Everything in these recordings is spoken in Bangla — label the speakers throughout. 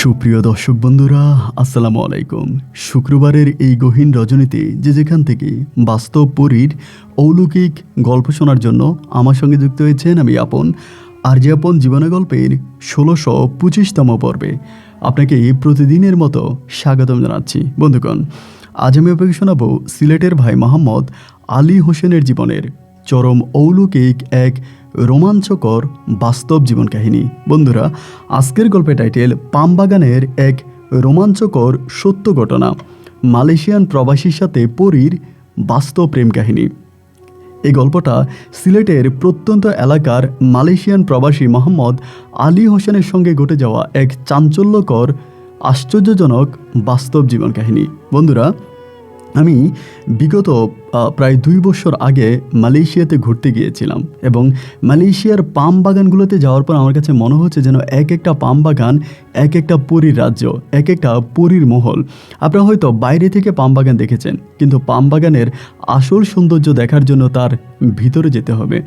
Speaker 1: সুপ্রিয় দর্শক বন্ধুরা, আসসালামু আলাইকুম। শুক্রবারের এই গহীন রজনীতে যে যেখান থেকে বাস্তব পরীর অলৌকিক গল্প শোনার জন্য আমার সঙ্গে যুক্ত হয়েছেন আমি আপন। আর যে আপন জীবনে গল্পের ১৬২৫তম পর্বে আপনাকে প্রতিদিনের মতো স্বাগতম জানাচ্ছি। বন্ধুগণ, আজ আমি আপনাকে শোনাবো সিলেটের ভাই মোহাম্মদ আলী হোসেনের জীবনের চরম অলৌকিক এক রোমাঞ্চকর বাস্তব জীবন কাহিনী। বন্ধুরা, আজকের গল্পের টাইটেল পামবাগানের এক রোমাঞ্চকর সত্য ঘটনা, মালয়েশিয়ান প্রবাসীর সাথে পরীর বাস্তব প্রেম কাহিনী। এই গল্পটা সিলেটের প্রত্যন্ত এলাকার মালয়েশিয়ান প্রবাসী মোহাম্মদ আলী হোসেনের সঙ্গে ঘটে যাওয়া এক চাঞ্চল্যকর আশ্চর্যজনক বাস্তব জীবন কাহিনী। বন্ধুরা, আমি বিগত প্রায় ২ বছর আগে মালয়েশিয়াতে ঘুরতে গিয়েছিলাম এবং মালয়েশিয়ার পাম বাগানগুলোতে যাওয়ার পর আমার কাছে মনে হচ্ছে যেন এক একটা পাম বাগান এক একটা পরীর রাজ্য, এক একটা পরীর মহল। আপনারা হয়তো বাইরে থেকে পাম বাগান দেখেছেন, কিন্তু পাম বাগানের আসল সৌন্দর্য দেখার জন্য তার ভিতরে যেতে হবে।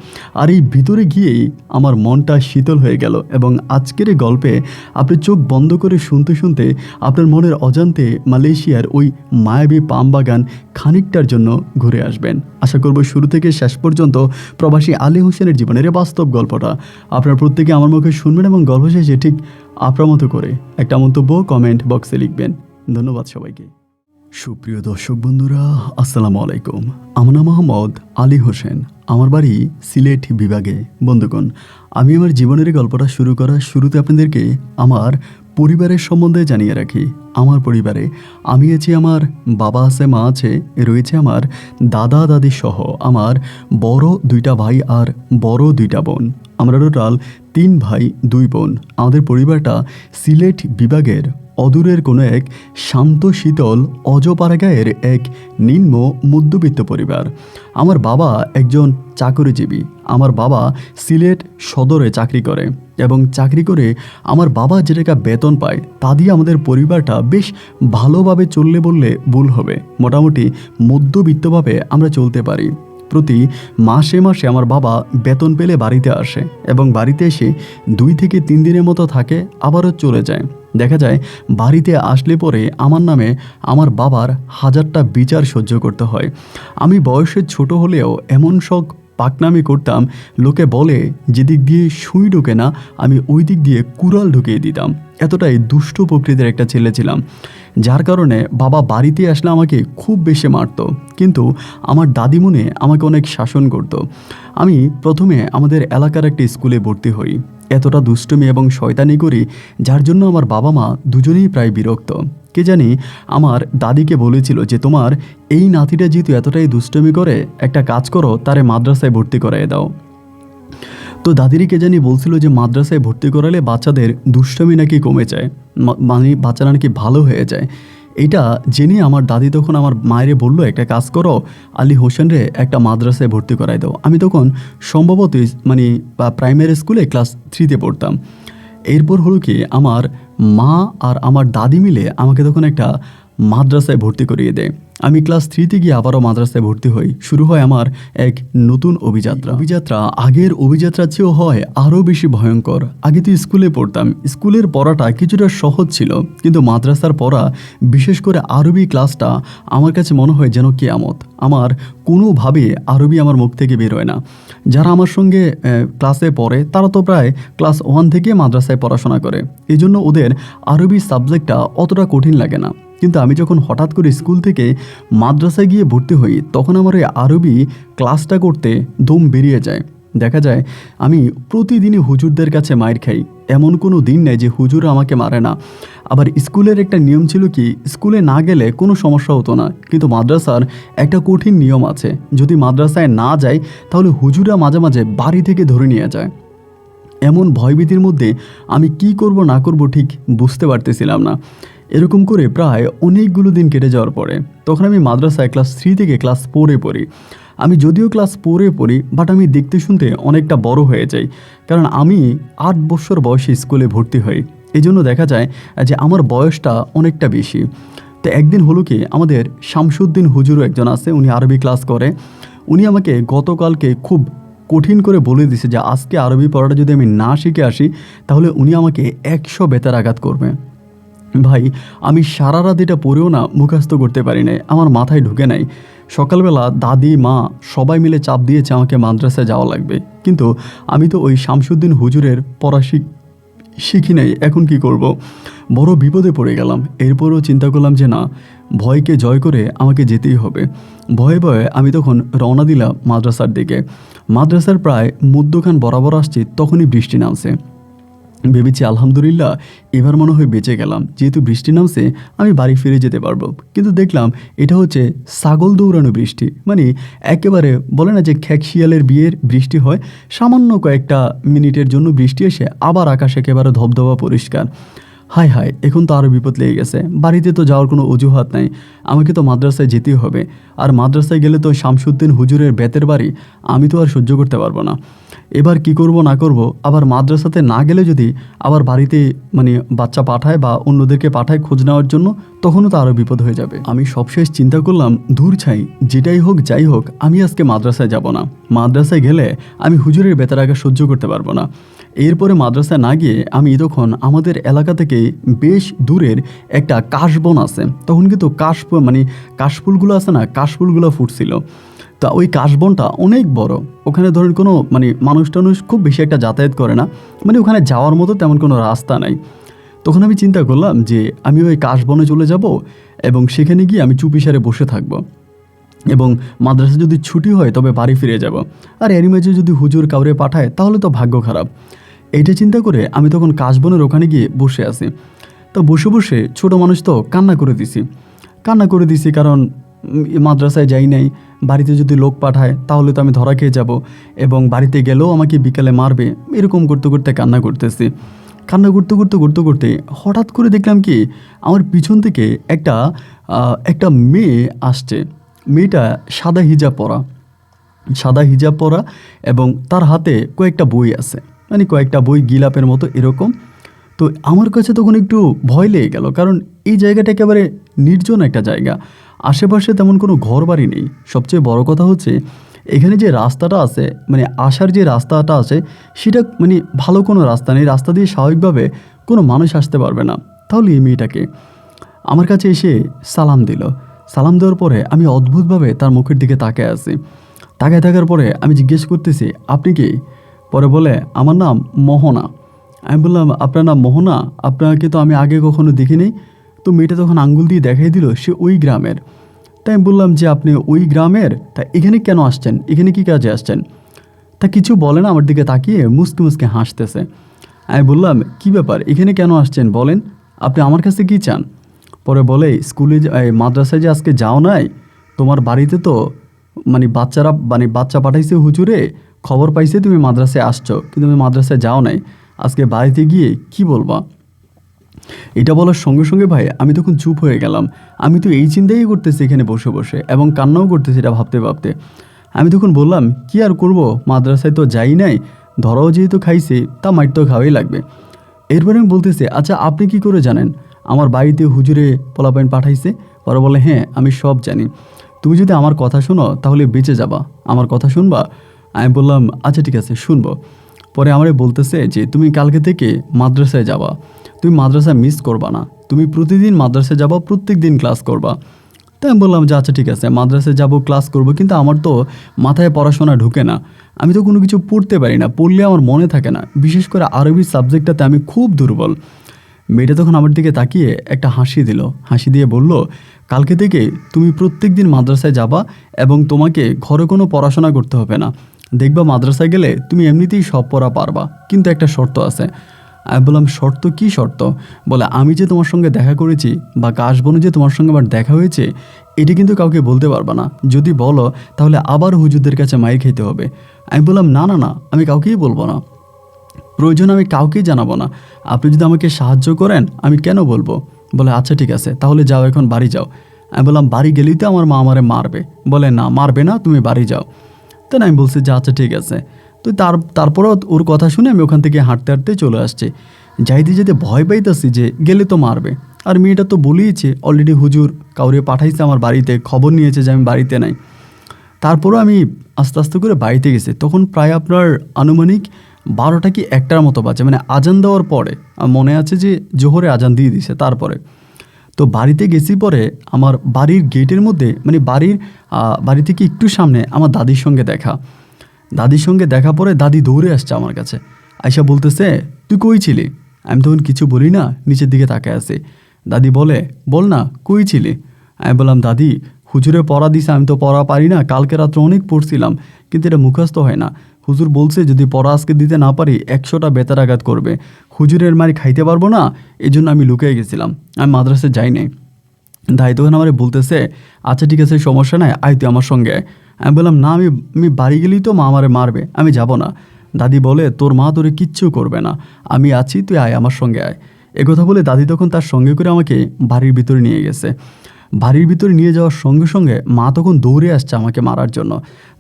Speaker 1: আর এই ভিতরে গিয়েই আমার মনটা শীতল হয়ে গেল এবং আজকের এই গল্পে আপনি চোখ বন্ধ করে শুনতে শুনতে আপনার মনের অজান্তে মালয়েশিয়ার ওই মায়াবী পাম বাগান খানিকটার জন্য ঘুরে আসবেন। আশা করব শুরু থেকে শেষ পর্যন্ত প্রবাসী আলী হোসেনের জীবনের বাস্তব গল্পটা আপনারা প্রত্যেকে আমার মুখে শুনবেন এবং গল্প শেষে ঠিক আপনার মতো করে একটা মন্তব্য কমেন্ট বক্সে লিখবেন। ধন্যবাদ সবাইকে। সুপ্রিয় দর্শক বন্ধুরা, আসসালামু আলাইকুম। আমার নাম মোহাম্মদ আলী হোসেন, আমার বাড়ি সিলেট বিভাগে। বন্ধুগণ, আমি আমার জীবনের গল্পটা শুরু করার শুরুতে আপনাদেরকে আমার পরিবারের সম্বন্ধে জানিয়ে রাখি। আমার পরিবারে আমি আছি, আমার বাবা আছে, মা আছে, রয়েছে আমার দাদা দাদি সহ আমার বড় 2টা ভাই আর বড় 2টা বোন। আমরা টোটাল 3 ভাই 2 বোন। আমাদের পরিবারটা সিলেট বিভাগের অদূরের কোনো এক শান্ত শীতল অজপাড়াগাঁয়ের এক নিম্ন মধ্যবিত্ত পরিবার। আমার বাবা একজন চাকরিজীবী। আমার বাবা সিলেট সদরে চাকরি করে এবং চাকরি করে আমার বাবা যে টাকা বেতন পায় তা দিয়ে আমাদের পরিবারটা বেশ ভালোভাবে চললে বললে ভুল হবে। মোটামুটি মধ্যবিত্তভাবে আমরা চলতে পারি। প্রতি মাসে মাসে আমার বাবা বেতন পেলে বাড়িতে আসে এবং বাড়িতে এসে 2 থেকে 3 দিনের মতো থাকে, আবারও চলে যায়। দেখা যায় বাড়িতে আসলে পরে আমার নামে আমার বাবার 1000টা বিচার সহ্য করতে হয়। আমি বয়সে ছোট হলেও এমন সব পাকনামি করতাম, লোকে বলে যেদিক দিয়ে সুই ঢোকে না আমি ওই দিক দিয়ে কুড়াল ঢুকিয়ে দিতাম। এতটাই দুষ্ট প্রকৃতির একটা ছেলে ছিলাম, যার কারণে বাবা বাড়িতে আসলে আমাকে খুব বেশি মারত, কিন্তু আমার দাদিমণি আমাকে অনেক শাসন করত। আমি প্রথমে আমাদের এলাকার একটা স্কুলে ভর্তি হই। এতটা দুষ্টুমি এবং শয়তানি করি যার জন্য আমার বাবা মা দুজনেই প্রায় বিরক্ত। কে জানি আমার দাদিকে বলেছিল যে তোমার এই নাতিটা যেহেতু এতটাই দুষ্টুমি করে, একটা কাজ করো, তারে মাদ্রাসায় ভর্তি করাই দাও। তো দাদিরই কে জানি বলছিল যে মাদ্রাসায় ভর্তি করালে বাচ্চাদের দুষ্টুমি নাকি কমে যায়, মানে বাচ্চারা নাকি ভালো হয়ে যায়। এটা জেনে আমার দাদি তখন আমার মায়েরে বললো, একটা কাজ করো, আলী হোসেনরে একটা মাদ্রাসায় ভর্তি করাই দাও। আমি তখন সম্ভবত প্রাইমারি স্কুলে ক্লাস 3তে পড়তাম। এরপর হলো কি, আমার মা আর আমার দাদি মিলে আমাকে তখন একটা মাদ্রাসায় ভর্তি করিয়ে দেয়। আমি ক্লাস 3তে গিয়ে আবারও মাদ্রাসায় ভর্তি হই। শুরু হয় আমার এক নতুন অভিযাত্রা আগের অভিযাত্রার চেয়েও হয় আরও বেশি ভয়ঙ্কর। আগে তো স্কুলে পড়তাম, স্কুলের পড়াটা কিছুটা সহজ ছিল, কিন্তু মাদ্রাসার পড়া, বিশেষ করে আরবি ক্লাসটা আমার কাছে মনে হয় যেন কিয়ামত। আমার কোনোভাবে আরবি আমার মুখ থেকে বেরোয় না। যারা আমার সঙ্গে ক্লাসে পড়ে তারা তো প্রায় ক্লাস 1 থেকে মাদ্রাসায় পড়াশোনা করে, এই জন্য ওদের আরবি সাবজেক্টটা অতটা কঠিন লাগে না। কিন্তু আমি যখন হঠাৎ করে স্কুল থেকে মাদ্রাসায় গিয়ে ভর্তি হই, তখন আমার ওই আরবি ক্লাসটা করতে দম বেরিয়ে যায়। দেখা যায় আমি প্রতিদিনই হুজুরদের কাছে মাইর খাই। এমন কোনো দিন নেই যে হুজুর আমাকে মারে না। আবার স্কুলের একটা নিয়ম ছিল কি, স্কুলে না গেলে কোনো সমস্যা হতো না, কিন্তু মাদ্রাসার একটা কঠিন নিয়ম আছে, যদি মাদ্রাসায় না যায় তাহলে হুজুরা মাঝে মাঝে বাড়ি থেকে ধরে নিয়ে যায়। এমন ভয়ভীতির মধ্যে আমি কি করব না করব ঠিক বুঝতে পারতেছিলাম না। এরকম করে প্রায় অনেকগুলো দিন কেটে যাওয়ার পরে তখন আমি মাদ্রাসায় ক্লাস 3 থেকে ক্লাস 4-এ পড়ি। আমি যদিও ক্লাস 4-এ পড়ি, বাট আমি দেখতে শুনতে অনেকটা বড় হয়ে যাই, কারণ আমি 8 বছর বয়সে স্কুলে ভর্তি হই। এই জন্য দেখা যায় যে আমার বয়সটা অনেকটা বেশি। তো একদিন হলো কি, আমাদের শামসুদ্দিন হুজুরও একজন আছে, উনি আরবি ক্লাস করে। উনি আমাকে গতকালকে খুব কঠিন করে বলে দিছে যে আজকে আরবি পড়াটা যদি আমি না শিখে আসি তাহলে উনি আমাকে 100 বেতের আঘাত করবে। ভাই, আমি সারা রাত এটা পড়েও না মুখস্থ করতে পারি নাই, আমার মাথায় ঢুকে নাই। সকালবেলা দাদি মা সবাই মিলে চাপ দিয়েছে আমাকে মাদ্রাসায় যাওয়া লাগবে, কিন্তু আমি তো ওই শামসুদ্দিন হুজুরের পড়া শিখি নাই, এখন কি করব। বড় বিপদে পড়ে গেলাম। এরপরও চিন্তা করলাম যে না, ভয়কে জয় করে আমাকে যেতেই হবে। ভয়ে ভয়ে আমি তখন রওনা দিলাম মাদ্রাসার দিকে। মাদ্রাসার প্রায় মধ্যখান বরাবর আসছি, তখনই বৃষ্টি নামছে। ভেবেছি আলহামদুলিল্লাহ, এবার মনে হয় বেঁচে গেলাম, যেহেতু বৃষ্টি নামছে আমি বাড়ি ফিরে যেতে পারবো। কিন্তু দেখলাম এটা হচ্ছে ছাগল দৌড়ানো বৃষ্টি, মানে একেবারে বলে না যে খ্যাকশিয়ালের বিয়ের বৃষ্টি হয়, সামান্য কয়েকটা মিনিটের জন্য বৃষ্টি এসে আবার আকাশ একেবারে ধবধবা পরিষ্কার। হায় হায়, এখন তো আরও বিপদ লেগে গেছে। বাড়িতে তো যাওয়ার কোনো অজুহাত নাই, আমাকে তো মাদ্রাসায় যেতেই হবে। আর মাদ্রাসায় গেলে তো শামসুদ্দিন হুজুরের বেতের বাড়ি, আমি তো আর সহ্য করতে পারবো না। এবার কি করব না করব, আবার মাদ্রাসাতে না গেলে যদি আবার বাড়িতে মানে বাচ্চা পাঠায় বা অন্যদেরকে পাঠায় খোঁজ নেওয়ার জন্য, তখনও তো আরও বিপদ হয়ে যাবে। আমি সবশেষ চিন্তা করলাম, দূর ছাই, যেটাই হোক যাই হোক, আমি আজকে মাদ্রাসায় যাব না। মাদ্রাসায় গেলে আমি হুজুরের বেতের আগে সহ্য করতে পারবো না। এরপরে মাদ্রাসায় না গিয়ে আমি তখন আমাদের এলাকা থেকে বেশ দূরের একটা কাশবন আছে, তখন কিন্তু কাশফুলগুলো আছে না, কাশফুলগুলো ফুটছিল। তা ওই কাশবনটা অনেক বড়, ওখানে ধরেন কোনো মানুষ টানুষ খুব বেশি একটা যাতায়াত করে না, ওখানে যাওয়ার মতো তেমন কোনো রাস্তা নাই। তখন আমি চিন্তা করলাম যে আমি ওই কাশবনে চলে যাব এবং সেখানে গিয়ে আমি চুপিসারে বসে থাকব, এবং মাদ্রাসা যদি ছুটি হয় তবে বাড়ি ফিরে যাব। আর এরই মাঝে যদি হুজুর কাউরে পাঠায় তাহলে তো ভাগ্য খারাপ। এইটা চিন্তা করে আমি তখন কাশবনের ওখানে গিয়ে বসে আছি। তো বসে বসে ছোট মানুষ তো কান্না করে দিছি, কারণ মাদ্রাসায় যাই নাই, বাড়িতে যদি লোক পাঠায় তাহলে তো আমি ধরা খেয়ে যাব, এবং বাড়িতে গেলেও আমাকে বিকালে মারবে। এরকম করতে করতে কান্না করতে হঠাৎ করে দেখলাম কি, আমার পিছন থেকে একটা মেয়ে আসছে। মেয়েটা সাদা হিজাব পরা এবং তার হাতে কয়েকটা বই আছে, কয়েকটা বই গিলাপের মতো এরকম। তো আমার কাছে তখন একটু ভয় লেগে গেল, কারণ এই জায়গাটা একেবারে নির্জন একটা জায়গা, আশেপাশে তেমন কোনো ঘর বাড়ি নেই। সবচেয়ে বড় কথা হচ্ছে এখানে যে রাস্তাটা আছে, আসার যে রাস্তাটা আছে সেটা ভালো কোনো রাস্তা নেই, রাস্তা দিয়ে স্বাভাবিকভাবে কোনো মানুষ আসতে পারবে না। তাহলে এই মেয়েটাকে আমার কাছে এসে সালাম দেওয়ার পরে আমি অদ্ভুতভাবে তার মুখের দিকে তাকায় থাকার পরে আমি জিজ্ঞেস করতেছি, আপনি কি? পরে বলে, আমার নাম মোহনা। আমি বললাম, আপনার নাম মোহনা? আপনাকে তো আমি আগে কখনো দেখিনি। তো মেয়েটা তখন আঙ্গুল দিয়ে দেখাই দিল সে ওই গ্রামের। তাই আমি বললাম যে আপনি ওই গ্রামের, তা এখানে কেন আসছেন, এখানে কি কাজে আসছেন? তা কিছু বলে না, আমার দিকে তাকিয়ে মুসকে হাসতেছে। আমি বললাম, কি ব্যাপার, এখানে কেন আসছেন বলেন, আপনি আমার কাছে কি চান? পরে বলে, স্কুলে মাদ্রাসায় যে আজকে যাও নাই, তোমার বাড়িতে তো বাচ্চা পাঠাইছে হুজুরে, খবর পাইছে তুমি মাদ্রাসায় আসছো, কিন্তু তুমি মাদ্রাসায় যাও নাই, আজকে বাড়িতে গিয়ে কি বলবা? এটা বলার সঙ্গে সঙ্গে ভাই আমি তখন চুপ হয়ে গেলাম। আমি তো এই চিন্তাই করতেছি এখানে বসে বসে, এবং কান্নাও করতেছি এটা ভাবতে। আমি তখন বললাম, কি আর করব, মাদ্রাসায় তো যাই নাই, ধরাও যেহেতু খাইছি তা মাইর তো খাওয়াই লাগবে। এরপরে আমি বলতেছি, আচ্ছা আপনি কি করে জানেন আমার বাড়িতে হুজুরে পোলাপাইন পাঠাইছে? পরে বলে, হ্যাঁ আমি সব জানি, তুমি যদি আমার কথা শোনো তাহলে বেঁচে যাবা, আমার কথা শুনবা? আমি বললাম, আচ্ছা ঠিক আছে শুনবো। পরে আমারে বলতেছে যে তুমি কালকে থেকে মাদ্রাসায় যাবা, তুমি মাদ্রাসা মিস করবা না, তুমি প্রতিদিন মাদ্রাসায় যাবা, প্রত্যেক দিন ক্লাস করবা। তাই আমি বললাম যে আচ্ছা ঠিক আছে, মাদ্রাসায় যাব, ক্লাস করব, কিন্তু আমার তো মাথায় পড়াশোনা ঢুকে না, আমি তো কোনো কিছু পড়তে পারি না, পড়লে আমার মনে থাকে না, বিশেষ করে আরবি সাবজেক্টটাতে আমি খুব দুর্বল। মেয়েটা তখন আমার দিকে তাকিয়ে একটা হাসি দিয়ে বলল, কালকে থেকে তুমি প্রত্যেক দিন মাদ্রাসায় যাবা এবং তোমাকে ঘরে কোনো পড়াশোনা করতে হবে না, দেখবা মাদ্রাসায় গেলে তুমি এমনিতেই সব পড়া পারবা, কিন্তু একটা শর্ত আছে। আমি বললাম, শর্ত? কি শর্ত? বলে, আমি যে তোমার সঙ্গে দেখা করেছি বা কাশবনে যে তোমার সঙ্গে আমার দেখা হয়েছে এটি কিন্তু কাউকে বলতে পারবা না, যদি বলো তাহলে আবার হুজুরদের কাছে মাইর খেতে হবে। আমি বললাম, না, আমি কাউকেই বলবো না, প্রয়োজন আমি কাউকেই জানাবো না, আপনি যদি আমাকে সাহায্য করেন আমি কেন বলবো? বলে, আচ্ছা ঠিক আছে, তাহলে যাও, এখন বাড়ি যাও। আমি বললাম, বাড়ি গেলেই তো আমার মা আমারে মারবে। বলে, না মারবে না, তুমি বাড়ি যাও। তাই আমি বলছি যে আচ্ছা ঠিক আছে। তো তারপরেও ওর কথা শুনে আমি ওখান থেকে হাঁটতে চলে আসছি। যেতে ভয় পাইতেছি যে গেলে তো মারবে, আর মেয়েটা তো বলেইছে অলরেডি হুজুর কাউরে পাঠাইছে আমার বাড়িতে, খবর নিয়েছে যে আমি বাড়িতে নাই। তারপরও আমি আস্তে আস্তে করে বাড়িতে গেছি, তখন প্রায় আপনার আনুমানিক 12টা কি 1টার মতো বাজে, মানে আজান দেওয়ার পরে। আমার মনে আছে যে জোহরে আজান দিয়ে দিছে তারপরে। তো বাড়িতে গেছি পরে আমার বাড়ির গেটের মধ্যে, মানে বাড়ি থেকে একটু সামনে আমার দাদির সঙ্গে দেখা। দাদির সঙ্গে দেখা পরে দাদি দৌড়ে আসছে আমার কাছে, আয়সা বলতেছে, তুই কই ছিলি? আমি তখন কিছু বলি না, নিচের দিকে তাকায় আছি। দাদি বলে, বল না কই ছিলি? আমি বললাম, দাদি হুজুরে পড়া দিছে, আমি তো পড়া পারি না, কালকে রাত্রে অনেক পড়ছিলাম কিন্তু এটা মুখস্থ হয় না। হুজুর বলছে যদি পড়া আজকে দিতে না পারি 100টা বেতারাঘাত করবে, হুজুরের মারি খাইতে পারবো না, এই জন্য আমি লুকিয়ে গেছিলাম, আমি মাদ্রাসায় যাই নাই। দাই তখন আমার বলতেছে, আচ্ছা ঠিক আছে সমস্যা নাই, আয় তুই আমার সঙ্গে আয়। আমি বললাম, না আমি বাড়ি গেলেই তো মা আমারে মারবে, আমি যাব না। দাদি বলে, তোর মা তোরে কিচ্ছু করবে না, আমি আছি, তুই আয় আমার সঙ্গে আয়। একথা বলে দাদি তখন তার সঙ্গে করে আমাকে বাড়ির ভিতরে নিয়ে গেছে। বাড়ির ভিতরে নিয়ে যাওয়ার সঙ্গে সঙ্গে মা তখন দৌড়ে আসছে আমাকে মারার জন্য।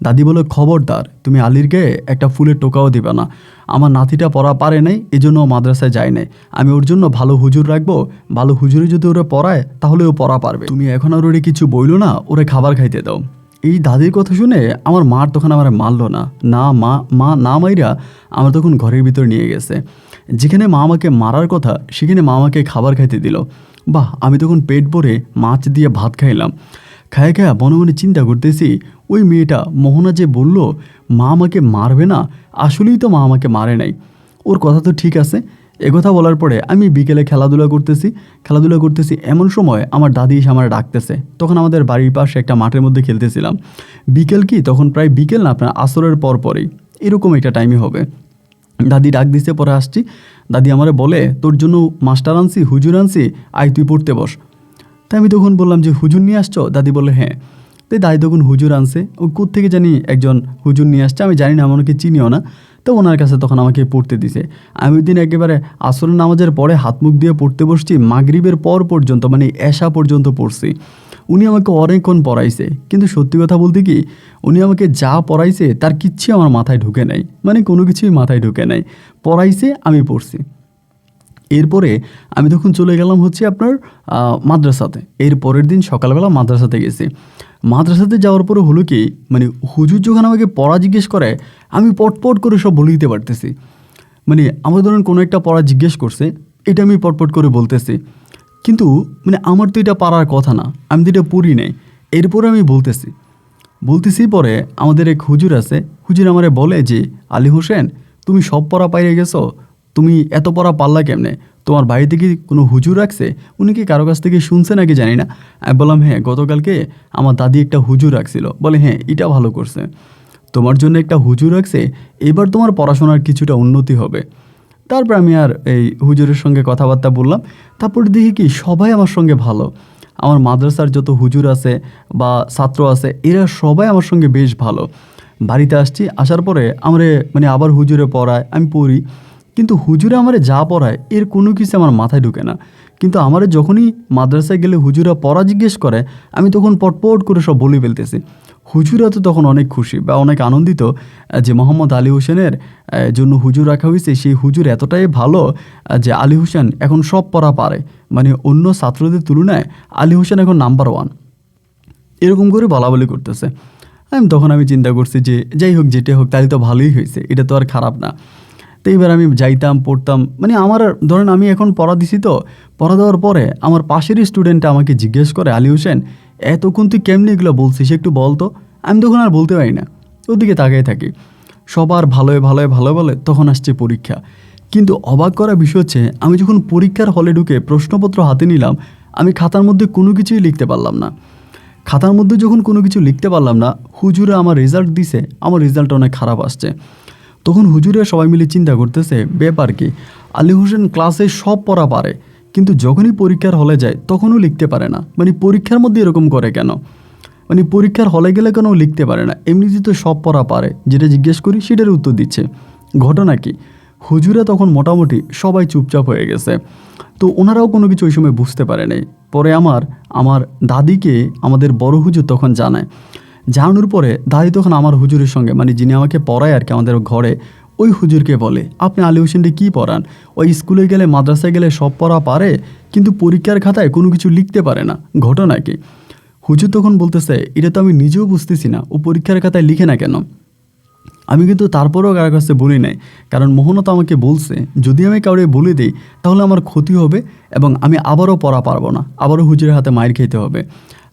Speaker 1: দাদি বলে, খবরদার তুমি আলীর গায়ে একটা ফুলের টোকাও দিবে না, আমার নাতিটা পড়া পারে নাই, এজন্য ও মাদ্রাসায় যায় নাই, আমি ওর জন্য ভালো হুজুর রাখবো, ভালো হুজুরে যদি ওরা পড়ায় তাহলে ও পড়া পারবে, তুমি এখন আর ওরে কিছু বইলো না, ওরে খাবার খাইতে দাও। এই দাদির কথা শুনে আমার মার তখন আমার মারলো না, মা না মাইরা আমার তখন ঘরের ভিতরে নিয়ে গেছে। যেখানে মা আমাকে মারার কথা সেখানে মা আমাকে খাবার খাইতে দিল। বাহ, আমি তখন পেট ভরে মাছ দিয়ে ভাত খাইলাম। খায়া খায়া মনে মনে চিন্তা করতেছি, ওই মেয়েটা মোহনা যে বলল মা আমাকে মারবে না, আসলেই তো মা আমাকে মারে নাই, ওর কথা তো ঠিক আছে। একথা বলার পরে আমি বিকেলে খেলাধুলা করতেছি, এমন সময় আমার দাদি এসে আমার ডাকতেছে। তখন আমাদের বাড়ির পাশে একটা মাঠের মধ্যে খেলতেছিলাম। বিকেল কি তখন প্রায় বিকেল না, আপনার আসরের পরেই এরকম একটা টাইমে হবে। দাদি ডাক দিছে, পরে আসছি। দাদি আমারে বলে, তোর জন্য মাস্টার আনছি, হুজুর আনছি, আয় তুই পড়তে বস। তাই আমি তখন বললাম যে, হুজুর নিয়ে আসছো? দাদি বলে, হ্যাঁ। তাই দাদি তখন হুজুর আনছে, ও কোত্থেকে জানি একজন হুজুর নিয়ে আসছে, আমি জানি না, আমি ওনাকে চিনিও না। তো ওনার কাছে তখন আমাকে পড়তে দিছে। আমি ওই দিন একেবারে আসরের নামাজের পরে হাত মুখ দিয়ে পড়তে বসছি, মাগরিবের পর পর্যন্ত, মানে এশা পর্যন্ত পড়ছি। উনি আমাকে অনেকক্ষণ পড়াইছে, কিন্তু সত্যি কথা বলতে কি, উনি আমাকে যা পড়াইছে তার কিচ্ছু আমার মাথায় ঢুকে নাই, মানে কোনো কিছুই মাথায় ঢুকে নাই। পড়াইছে, আমি পড়ছি। এরপরে আমি তখন চলে গেলাম হচ্ছে আপনার মাদ্রাসাতে। এর পরের দিন সকালবেলা মাদ্রাসাতে গেছি। মাদ্রাসাতে যাওয়ার পরে হলো কি, মানে হুজুর যখন আমাকে পড়া জিজ্ঞেস করে, আমি পটপট করে সব বলে দিতে পারতেছি। মানে আমার ধরুন কোনো একটা পড়া জিজ্ঞেস করছে, এটা আমি পটপট করে বলতেছি, কিন্তু মানে আমার তো এটা পারার কথা না, আমি তো এটা পড়ি নাই। এরপরে আমি বলতেছি পরে আমাদের এক হুজুর আছে, হুজুর আমারে বলে যে, আলী হোসেন তুমি সব পড়া পাইয়ে গেছো, তুমি এত পড়া পারলা কেমনে? তোমার বাড়িতে কি কোনো হুজুর রাখছে? উনি কি কারো কাছ থেকে শুনছে নাকি জানি না। আমি বললাম, হ্যাঁ গতকালকে আমার দাদি একটা হুজুর রাখছিল। বলে, হ্যাঁ এটা ভালো করছে, তোমার জন্য একটা হুজুর রাখছে, এবার তোমার পড়াশোনার কিছুটা উন্নতি হবে। তারপর আমি আর এই হুজুরের সঙ্গে কথাবার্তা বললাম। তারপর দেখি কি সবাই আমার সঙ্গে ভালো, আমার মাদ্রাসার যত হুজুর আছে বা ছাত্র আছে এরা সবাই আমার সঙ্গে বেশ ভালো। বাড়িতে আসছি, আসার পরে আমারে মানে আবার হুজুরে পড়ায়, আমি পড়ি, কিন্তু হুজুরে আমারে যা পড়ায় এর কোনো কিছু আমার মাথায় ঢুকে না। কিন্তু আমারে যখনই মাদ্রাসায় গেলে হুজুরা পড়া জিজ্ঞেস করে, আমি তখন পটপট করে সব বলে ফেলতেছি। হুজুরা তো তখন অনেক খুশি বা অনেক আনন্দিত যে মোহাম্মদ আলী হোসেনের জন্য হুজুর রাখা হয়েছে, সেই হুজুর এতটাই ভালো যে আলী হোসেন এখন সব পড়া পারে, মানে অন্য ছাত্রদের তুলনায় আলী হোসেন এখন নাম্বার 1, এরকম করে বলাবলি করতেছে। আমি চিন্তা করছি যে যাই হোক যেটা হোক তাহলে তো ভালোই হয়েছে, এটা তো আর খারাপ না। তো এবার আমি যাইতাম, পড়তাম, মানে আমার ধরেন আমি এখন পড়া দিছি, তো পড়া দেওয়ার পরে আমার পাশেরই স্টুডেন্টটা আমাকে জিজ্ঞেস করে, আলী হোসেন এতক্ষণ তুই কেমনি এগুলো বলছিস একটু বল তো। আমি তখন আর বলতে পারি না, ওদিকে তাকিয়ে থাকি। সবার ভালোয় বলে, তখন আসছে পরীক্ষা। কিন্তু অবাক করা বিষয় হচ্ছে, আমি যখন পরীক্ষার হলে ঢুকে প্রশ্নপত্র হাতে নিলাম, আমি খাতার মধ্যে কোনো কিছুই লিখতে পারলাম না। খাতার মধ্যে যখন কোনো কিছু লিখতে পারলাম না, হুজুরে আমার রেজাল্ট দিছে, আমার রেজাল্ট অনেক খারাপ আসছে। তখন হুজুরে সবাই মিলে চিন্তা করতেছে, ব্যাপার কি, আলী হোসেন ক্লাসে সব পড়া পারে, কিন্তু যখনই পরীক্ষার হলে যায় তখনও লিখতে পারে না, মানে পরীক্ষার মধ্যে এরকম করে কেন? মানে পরীক্ষার হলে গেলে কেন লিখতে পারে না? এমনিতে তো সব পড়া পারে, যেটা জিজ্ঞেস করি সেটার উত্তর দিচ্ছে। ঘটনা কি, হুজুরা তখন মোটামুটি সবাই চুপচাপ হয়ে গেছে। তো ওনারাও কোনো কিছু ওই সময় বুঝতে পারে নাই। পরে আমার দাদিকে আমাদের বড় হুজুর তখন জানায়। জানানোর পরে দাদি তখন আমার হুজুরের সঙ্গে, মানে যিনি আমাকে পড়ায় আর কি আমাদের ঘরে, ওই হুজুরকে বলে, আপনি আলী হোসেনকে কী পড়ান? ওই স্কুলে গেলে মাদ্রাসায় গেলে সব পড়া পারে, কিন্তু পরীক্ষার খাতায় কোনো কিছু লিখতে পারে না, ঘটনা কি? হুজুর তখন বলতেছে, এটা তো আমি নিজেও বুঝতেছি না, ও পরীক্ষার খাতায় লিখে না কেন? আমি কিন্তু তারপরেও কারোর কাছে বলি নাই, কারণ মোহনা তো আমাকে বলছে যদি আমি কাউরে বলে দিই তাহলে আমার ক্ষতি হবে এবং আমি আবারও পড়া পারবো না, আবারও হুজুরের হাতে মাইর খেতে হবে।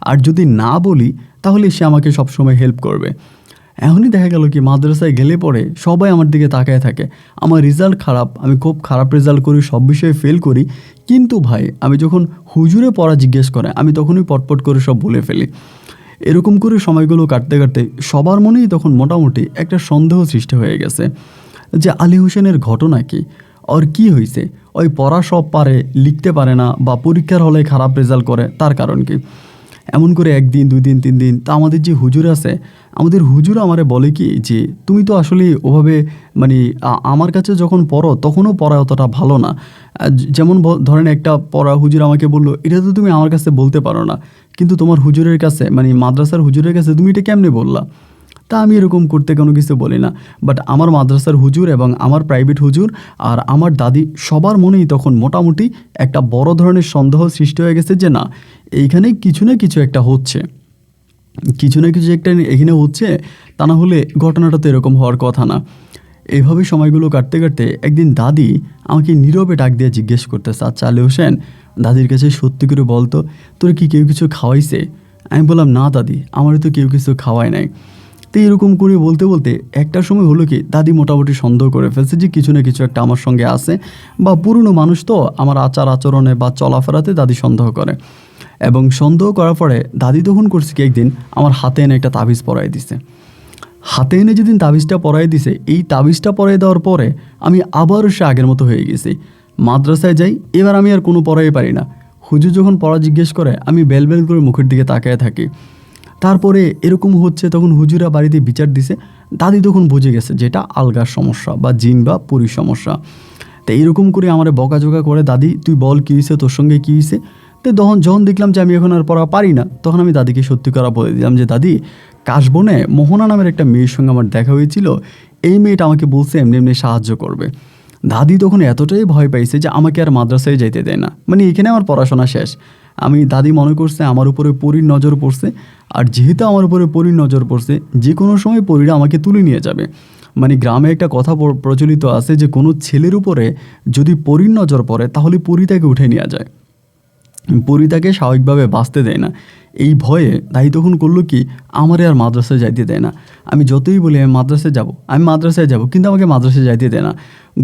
Speaker 1: আর যদি না বলি তাহলে সে আমাকে সবসময় হেল্প করবে। এখনই দেখা গেল কি মাদ্রাসায় গেলে পরে সবাই আমার দিকে তাকায় থাকে। আমার রেজাল্ট খারাপ, আমি খুব খারাপ রেজাল্ট করি, সব বিষয়ে ফেল করি, কিন্তু ভাই আমি যখন হুজুরে পড়া জিজ্ঞেস করে আমি তখনই পটপট করে সব বলে ফেলি। এরকম করে সময়গুলো কাটতে কাটতে সবার মনেই তখন মোটামুটি একটা সন্দেহ সৃষ্টি হয়ে গেছে যে আলী হোসেনের ঘটনা কি, ওর কি হয়েছে, ওই পড়া সব পারে লিখতে পারে না বা পরীক্ষার হলে খারাপ রেজাল্ট করে, তার কারণ কি। এমন করে একদিন 2 দিন 3 দিন তা আমাদের যে হুজুর আছে, আমাদের হুজুর আমারে বলে কি যে তুমি তো আসলে ওভাবে মানে আমার কাছে যখন পড়ো তখনও পড়া অতটা ভালো না। যেমন ধরেন একটা পড়া হুজুর আমাকে বললো এটা তো তুমি আমার কাছে বলতে পারো না, কিন্তু তোমার হুজুরের কাছে মানে মাদ্রাসার হুজুরের কাছে তুমি এটা কেমনে বললা। তা আমি এরকম করতে কোনো কিছু বলি না, বাট আমার মাদ্রাসার হুজুর এবং আমার প্রাইভেট হুজুর আর আমার দাদি সবার মনেই তখন মোটামুটি একটা বড় ধরনের সন্দেহ সৃষ্টি হয়ে গেছে যে না, এইখানে কিছু না কিছু একটা হচ্ছে, কিছু না কিছু একটা এখানে হচ্ছে, তা না হলে ঘটনাটা তো এরকম হওয়ার কথা না। এইভাবে সময়গুলো কাটতে কাটতে একদিন দাদি আমাকে নীরবে ডাক দিয়ে জিজ্ঞেস করতেছে, আচ্ছা আলী হোসেন, দাদির কাছে সত্যি করে বলতো তোর কি কেউ কিছু খাওয়াইছে। আমি বললাম না দাদি, আমার তো কেউ কিছু খাওয়ায় নাই। তো এরকম করে বলতে বলতে একটা সময় হলো কি দাদি মোটামুটি সন্দেহ করে ফেলছে যে কিছু না কিছু একটা আমার সঙ্গে আছে, বা পুরনো মানুষ তো আমার আচার আচরণে বা চলাফেরাতে দাদি সন্দেহ করে। এবং সন্দেহ করার পরে দাদি তখন করছে কি একদিন আমার হাতে এনে একটা তাবিজ পরাই দিছে। হাতে এনে যেদিন তাবিজটা পরাই দিছে, এই তাবিজটা পরাই দেওয়ার পরে আমি আবারও সে আগের মতো হয়ে গেছি। মাদ্রাসায় যাই, এবার আমি আর কোনো পড়াই পারি না। হুজুর যখন পড়া জিজ্ঞেস করে আমি বেল বেল করে মুখের দিকে তাকায় থাকি। তারপরে এরকম হচ্ছে, তখন হুজুরা বাড়িতে বিচার দিছে। দাদি তখন বুঝে গেছে যেটা আলগার সমস্যা বা জিন বা পুরী সমস্যা। তো এইরকম করে আমার বকাঝোকা করে, দাদি তুই বল কী হয়েছে, তোর সঙ্গে কী হয়েছে। তো যখন যখন দেখলাম যে আমি এখন আর পড়া পারি না, তখন আমি দাদিকে সত্যি করা বলে দিলাম যে দাদি, কাশবনে মোহনা নামের একটা মেয়ের সঙ্গে আমার দেখা হয়েছিল, এই মেয়েটা আমাকে বলছে এমনি এমনি সাহায্য করবে। দাদি তখন এতটাই ভয় পাইছে যে আমাকে আর মাদ্রাসায় যাইতে দেয় না, মানে এখানে আমার পড়াশোনা শেষ। আমি দাদি মনে করছে আমার উপরে পরীর নজর পড়ছে, আর যেহেতু আমার উপরে পরীর নজর পড়ছে যে কোনো সময় পরীরা আমাকে তুলে নিয়ে যাবে। মানে গ্রামে একটা কথা প্রচলিত আছে যে কোনো ছেলের উপরে যদি পরীর নজর পড়ে তাহলে পরী তাকে উঠে নিয়ে যায়, পরী তাকে স্বাভাবিকভাবে বাঁচতে দেয় না। এই ভয়ে দাই তখন করলো কি আমারে আর মাদ্রাসায় যাইতে দেয় না। আমি যতই বলি আমি মাদ্রাসায় যাব, আমি মাদ্রাসায় যাব, কিন্তু আমাকে মাদ্রাসায় যাইতে দেয় না।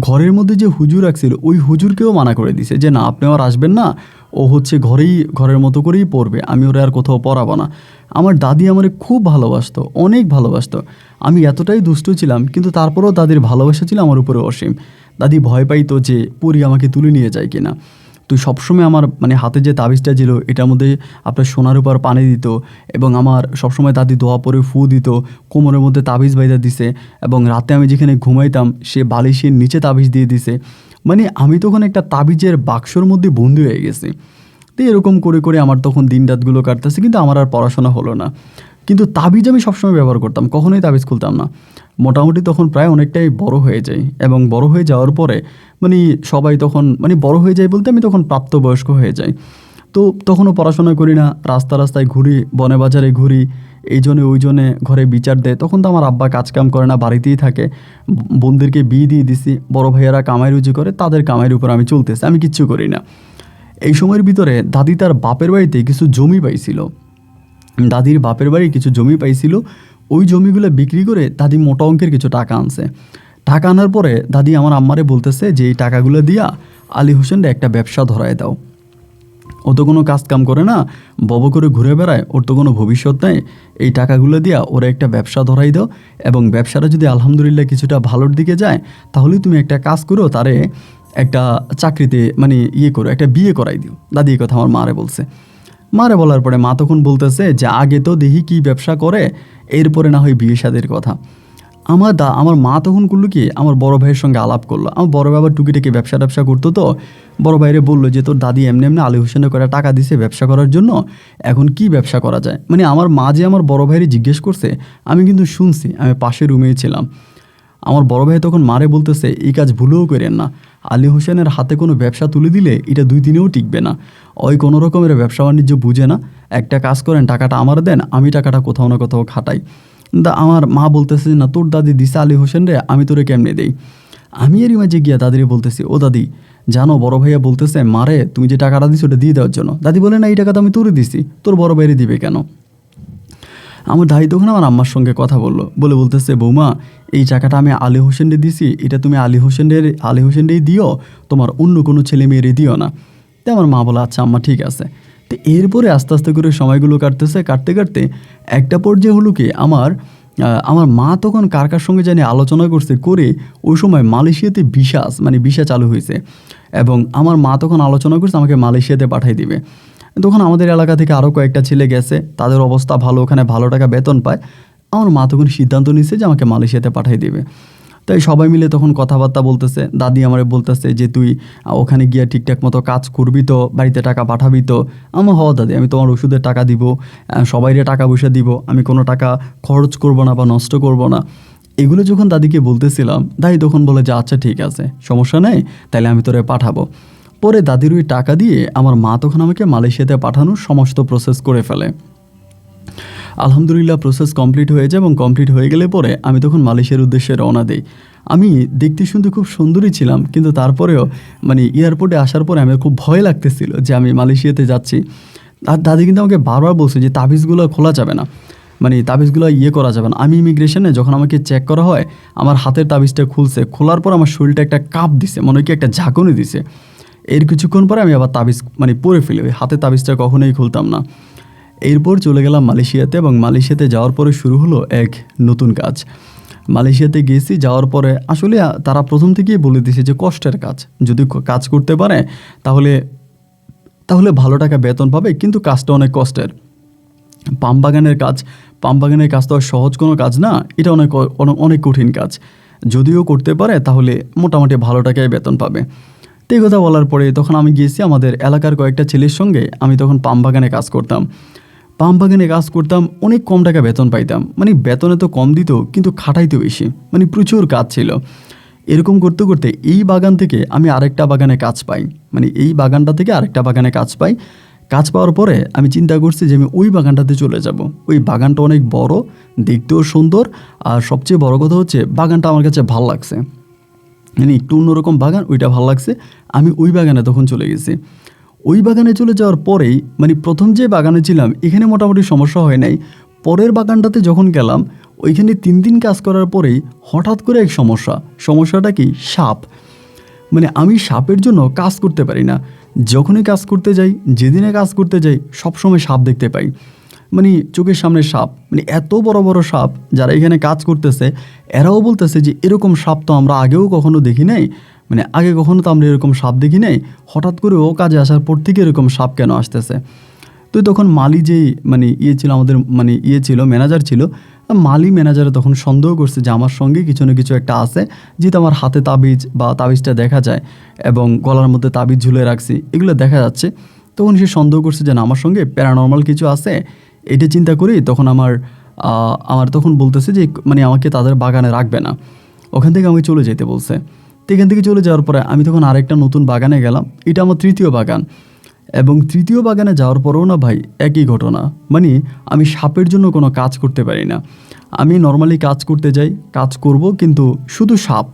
Speaker 1: ঘরের মধ্যে যে হুজুর রাখছিল ওই হুজুরকেও মানা করে দিছে যে না, আপনি আর আসবেন না, ও হচ্ছে ঘরের মতো করেই পড়বে, আমি ওরা আর কোথাও পড়াবো না। আমার দাদি আমারে খুব ভালোবাসতো, অনেক ভালোবাসতো। আমি এতটাই দুষ্ট ছিলাম, কিন্তু তারপরেও দাদির ভালোবাসা ছিল আমার উপরে অসীম। দাদি ভয় পাইতো যে পরী আমাকে তুলে নিয়ে যায় কিনা। তো সবসময় আমার মানে হাতে যে তাবিজটা ছিল এটার মধ্যে আপনার সোনার উপর পানি দিত, এবং আমার সবসময় দাদি দোয়া পরে ফু দিত, কোমরের মধ্যে তাবিজ বাইদা দিছে, এবং রাতে আমি যেখানে ঘুমাইতাম সে বালিশের নিচে তাবিজ দিয়ে দিছে। মানে আমি তখন একটা তাবিজের বাক্সর মধ্যে বন্দি হয়ে গেছি। তো এরকম করে করে আমার তখন দিন রাতগুলো কাটতেছে, কিন্তু আমার আর পড়াশোনা হলো না। কিন্তু তাবিজ আমি সবসময় ব্যবহার করতাম, কখনোই তাবিজ খুলতাম না। মোটামুটি তখন প্রায় অনেকটাই বড় হয়ে যাই, এবং বড় হয়ে যাওয়ার পরে মানে সবাই তখন মানে বড় হয়ে যায় বলতে আমি তখন প্রাপ্তবয়স্ক হয়ে যাই। তো তখনও পড়াশোনা করি না, রাস্তা রাস্তায় ঘুরি, বনে বাজারে ঘুরি, এই জনে ওই জনে ঘরে বিচার দেয়। তখন তো আমার আব্বা কাজকাম করে না, বাড়িতেই থাকে। বোনদেরকে বিয়ে দিয়ে দিছি, বড় ভাইয়েরা কামাই রুজি করে, তাদের কামাইয়ের উপর আমি চলতেছি, আমি কিচ্ছু করি না। এই সময়ের ভিতরে দাদি তার বাপের বাড়িতে কিছু জমি পাইছিল, দাদির বাপের বাড়ি কিছু জমি পাইছিল। ওই জমিগুলো বিক্রি করে দাদি মোটা অঙ্কের কিছু টাকা আনছে। টাকা আনার পরে দাদি আমার আম্মারে বলতেছে যে এই টাকাগুলো দিয়া আলী হোসেনরা একটা ব্যবসা ধরায় দাও, ও তো কোনো কাজ কাম করে না, বব করে ঘুরে বেড়ায়, ওর তো কোনো ভবিষ্যৎ নেই, এই টাকাগুলো দিয়া ওরা একটা ব্যবসা ধরাই দাও, এবং ব্যবসাটা যদি আলহামদুলিল্লাহ কিছুটা ভালোর দিকে যায় তাহলে তুমি একটা কাজ করো, তারে একটা চাকরিতে মানে করো, একটা বিয়ে করাই দিও। দাদি এই কথা আমার মারে বলছে। মারে বলার পরে মা তখন বলতেছে যে আগে তো দেখি কি ব্যবসা করে, এরপরে না হয় বিয়ে শাদির কথা। আমার মা তখন করলো কি আমার বড় ভাইয়ের সঙ্গে আলাপ করলো। আমার বড় ভাই আবার টুকিটাকি ব্যবসা করতো, তো বড় ভাইরে বললো যে তোর দাদি এমনি এমনি আলী হোসেনের করে টাকা দিছে ব্যবসা করার জন্য, এখন কি ব্যবসা করা যায়। মানে আমার মা যে আমার বড় ভাইরে জিজ্ঞেস করছে আমি কিন্তু শুনছি, আমি পাশের রুমেই ছিলাম। আমার বড় ভাই তখন মারে বলতেছে এই কাজ ভুলেও করেন না, আলী হোসেনের হাতে কোনো ব্যবসা তুলে দিলে এটা 2 দিনেও টিকবে না, ওই কোনো রকমের ব্যবসা বাণিজ্য বুঝে না। একটা কাজ করেন, টাকাটা আমার দেন, আমি টাকাটা কোথাও না কোথাও খাটাই। আমার মা বলতেছে না তোর দাদি দিছে আলী হোসেন রে, আমি তোরে কেমনে দেই। আমি এরই মাঝে গিয়া দাদিরে বলতেছি, ও দাদি জানো বড় ভাইয়া বলতেছে মারে তুমি যে টাকাটা দিছো ওটা দিয়ে দেওয়ার জন্য। দাদি বলে না এই টাকা তো আমি তোরে দিছি, তোর বড় ভাইরে দিবে কেন? আমার দাদি তখন আমার আম্মার সঙ্গে কথা বলতেছে বৌমা এই টাকাটা আমি আলী হোসেনরে দিছি, এটা তুমি আলী হোসেনরেই দিও, তোমার অন্য কোনো ছেলে মেয়েরে দিও না। তো আমার মা বলে আচ্ছা আম্মা ঠিক আছে। তো এরপরে আস্তে আস্তে করে সময়গুলো কাটতে কাটতে একটা পর্যায়ে হলো কি আমার মা তখন কার সঙ্গে জানি আলোচনা করে ওই সময় মালয়েশিয়াতে ভিসা চালু হয়েছে, এবং আমার মা তখন আলোচনা করছে আমাকে মালয়েশিয়াতে পাঠিয়ে দিবে। তখন আমাদের এলাকা থেকে আরও কয়েকটা ছেলে গেছে, তাদের অবস্থা ভালো, ওখানে ভালো টাকা বেতন পায়। আমার মা তখন সিদ্ধান্ত নিচ্ছে যে আমাকে মালয়েশিয়াতে পাঠিয়ে দিবে। তাই সবাই মিলে তখন কথাবার্তা বলতেছে, দাদি আমারে বলতেছে যে তুই ওখানে গিয়ে ঠিকঠাক মতো কাজ করবি তো, বাড়িতে টাকা পাঠাবি তো। আমার হওয়া দাদি আমি তোমার ওষুধের টাকা দিব, সবাইরে টাকা পয়সা দিব, আমি কোনো টাকা খরচ করব না বা নষ্ট করব না। এগুলো যখন দাদিকে বলতেছিলাম, দাদি তখন বলে যে আচ্ছা ঠিক আছে সমস্যা নেই, তাহলে আমি তোরে পাঠাবো। পরে দাদির ওই টাকা দিয়ে আমার মা তখন আমাকে মালয়েশিয়াতে পাঠানোর সমস্ত প্রসেস করে ফেলে। আলহামদুলিল্লাহ প্রসেস কমপ্লিট হয়ে যায়, এবং কমপ্লিট হয়ে গেলে পরে আমি তখন মালয়েশিয়ার উদ্দেশ্যে রওনা দিই। আমি দেখতে শুনতে খুব সুন্দরী ছিলাম, কিন্তু তারপরেও এয়ারপোর্টে আসার পরে আমার খুব ভয় লাগতেছিল যে আমি মালয়েশিয়াতে যাচ্ছি। আর দাদি কিন্তু আমাকে বারবার বলছে যে তাবিজগুলো খোলা যাবে না, তাবিজগুলো করা যাবে না। আমি ইমিগ্রেশনে যখন আমাকে চেক করা হয়, আমার হাতের তাবিজটা খোলার পর আমার শরীরটা একটা কাঁপ দিছে, মনে হয় কি একটা ঝাঁকুনি দিছে। এর কিছুক্ষণ পরে আমি আবার তাবিজ পরে ফেলি, ওই হাতে তাবিজটা কখনোই খুলতাম না। এরপর চলে গেলাম মালয়েশিয়াতে, এবং মালয়েশিয়াতে যাওয়ার পরে শুরু হলো এক নতুন কাজ। মালয়েশিয়াতে গেছি, যাওয়ার পরে আসলে তারা প্রথম থেকেই বলে দিয়েছে যে কষ্টের কাজ, যদি কাজ করতে পারে তাহলে ভালো টাকা বেতন পাবে, কিন্তু কাজটা অনেক কষ্টের। পাম বাগানের কাজ তো আর সহজ কোনো কাজ না, এটা অনেক কঠিন কাজ। যদিও করতে পারে তাহলে মোটামুটি ভালো টাকায় বেতন পাবে। তো এই কথা বলার পরে তখন আমি গিয়েছি আমাদের এলাকার কয়েকটা ছেলের সঙ্গে, আমি তখন পাম বাগানে কাজ করতাম। অনেক কম টাকা বেতন পাইতাম, বেতনে তো কম দিত কিন্তু খাটাইতে বেশি, প্রচুর কাজ ছিল। এরকম করতে করতে এই বাগান থেকে আমি আরেকটা বাগানে কাজ পাই, এই বাগানটা থেকে আরেকটা বাগানে কাজ পাই। কাজ পাওয়ার পরে আমি চিন্তা করছি যে আমি ওই বাগানটাতে চলে যাব। ওই বাগানটা অনেক বড়, দেখতেও সুন্দর, আর সবচেয়ে বড় কথা হচ্ছে বাগানটা আমার কাছে ভালো লাগছে, একটু অন্যরকম বাগান, ওইটা ভালো লাগছে। আমি ওই বাগানে তখন চলে গেছি। ওই বাগানে চলে যাওয়ার পরেই প্রথম যে বাগানে ছিলাম এখানে মোটামুটি সমস্যা হয় নাই। পরের বাগানটাতে যখন গেলাম, ওইখানে 3 দিন কাজ করার পরেই হঠাৎ করে এক সমস্যাটা কি সাপ। আমি সাপের জন্য কাজ করতে পারি না। যখনই কাজ করতে যাই, যেদিনে কাজ করতে যাই, সবসময় সাপ দেখতে পাই, চোখের সামনে সাপ, এত বড় বড় সাপ। যারা এখানে কাজ করতেছে এরাও বলতেছে যে এরকম সাপ তো আমরা আগেও কখনো দেখি নাই, আগে কখনো তো আমরা এরকম সাপ দেখি নাই, হঠাৎ করে ও কাজে আসার পর থেকে এরকম সাপ কেন আসতেছে। তো তখন মালি যেই ছিল আমাদের ছিল ম্যানেজার ছিল, ম্যানেজারে তখন সন্দেহ করছে যে আমার সঙ্গে কিছু না কিছু একটা আছে, যেহেতু আমার হাতে তাবিজটা দেখা যায় এবং গলার মধ্যে তাবিজ ঝুলে রাখছি, এগুলো দেখা যাচ্ছে। তখন সে সন্দেহ করছে যে না আমার সঙ্গে প্যারানর্মাল কিছু আছে। এটা চিন্তা করি তখন আমার তখন বলতেছে যে আমাকে তাদের বাগানে রাখবে না, ওখান থেকে আমাকে চলে যেতে বলছে। তো এখান থেকে চলে যাওয়ার পরে আমি তখন আরেকটা নতুন বাগানে গেলাম, এটা আমার 3য় বাগান। এবং 3য় বাগানে যাওয়ার পরেও না ভাই একই ঘটনা, আমি সাপের জন্য কোনো কাজ করতে পারি না। আমি নর্মালি কাজ করতে যাই, কাজ করব, কিন্তু শুধু সাপ।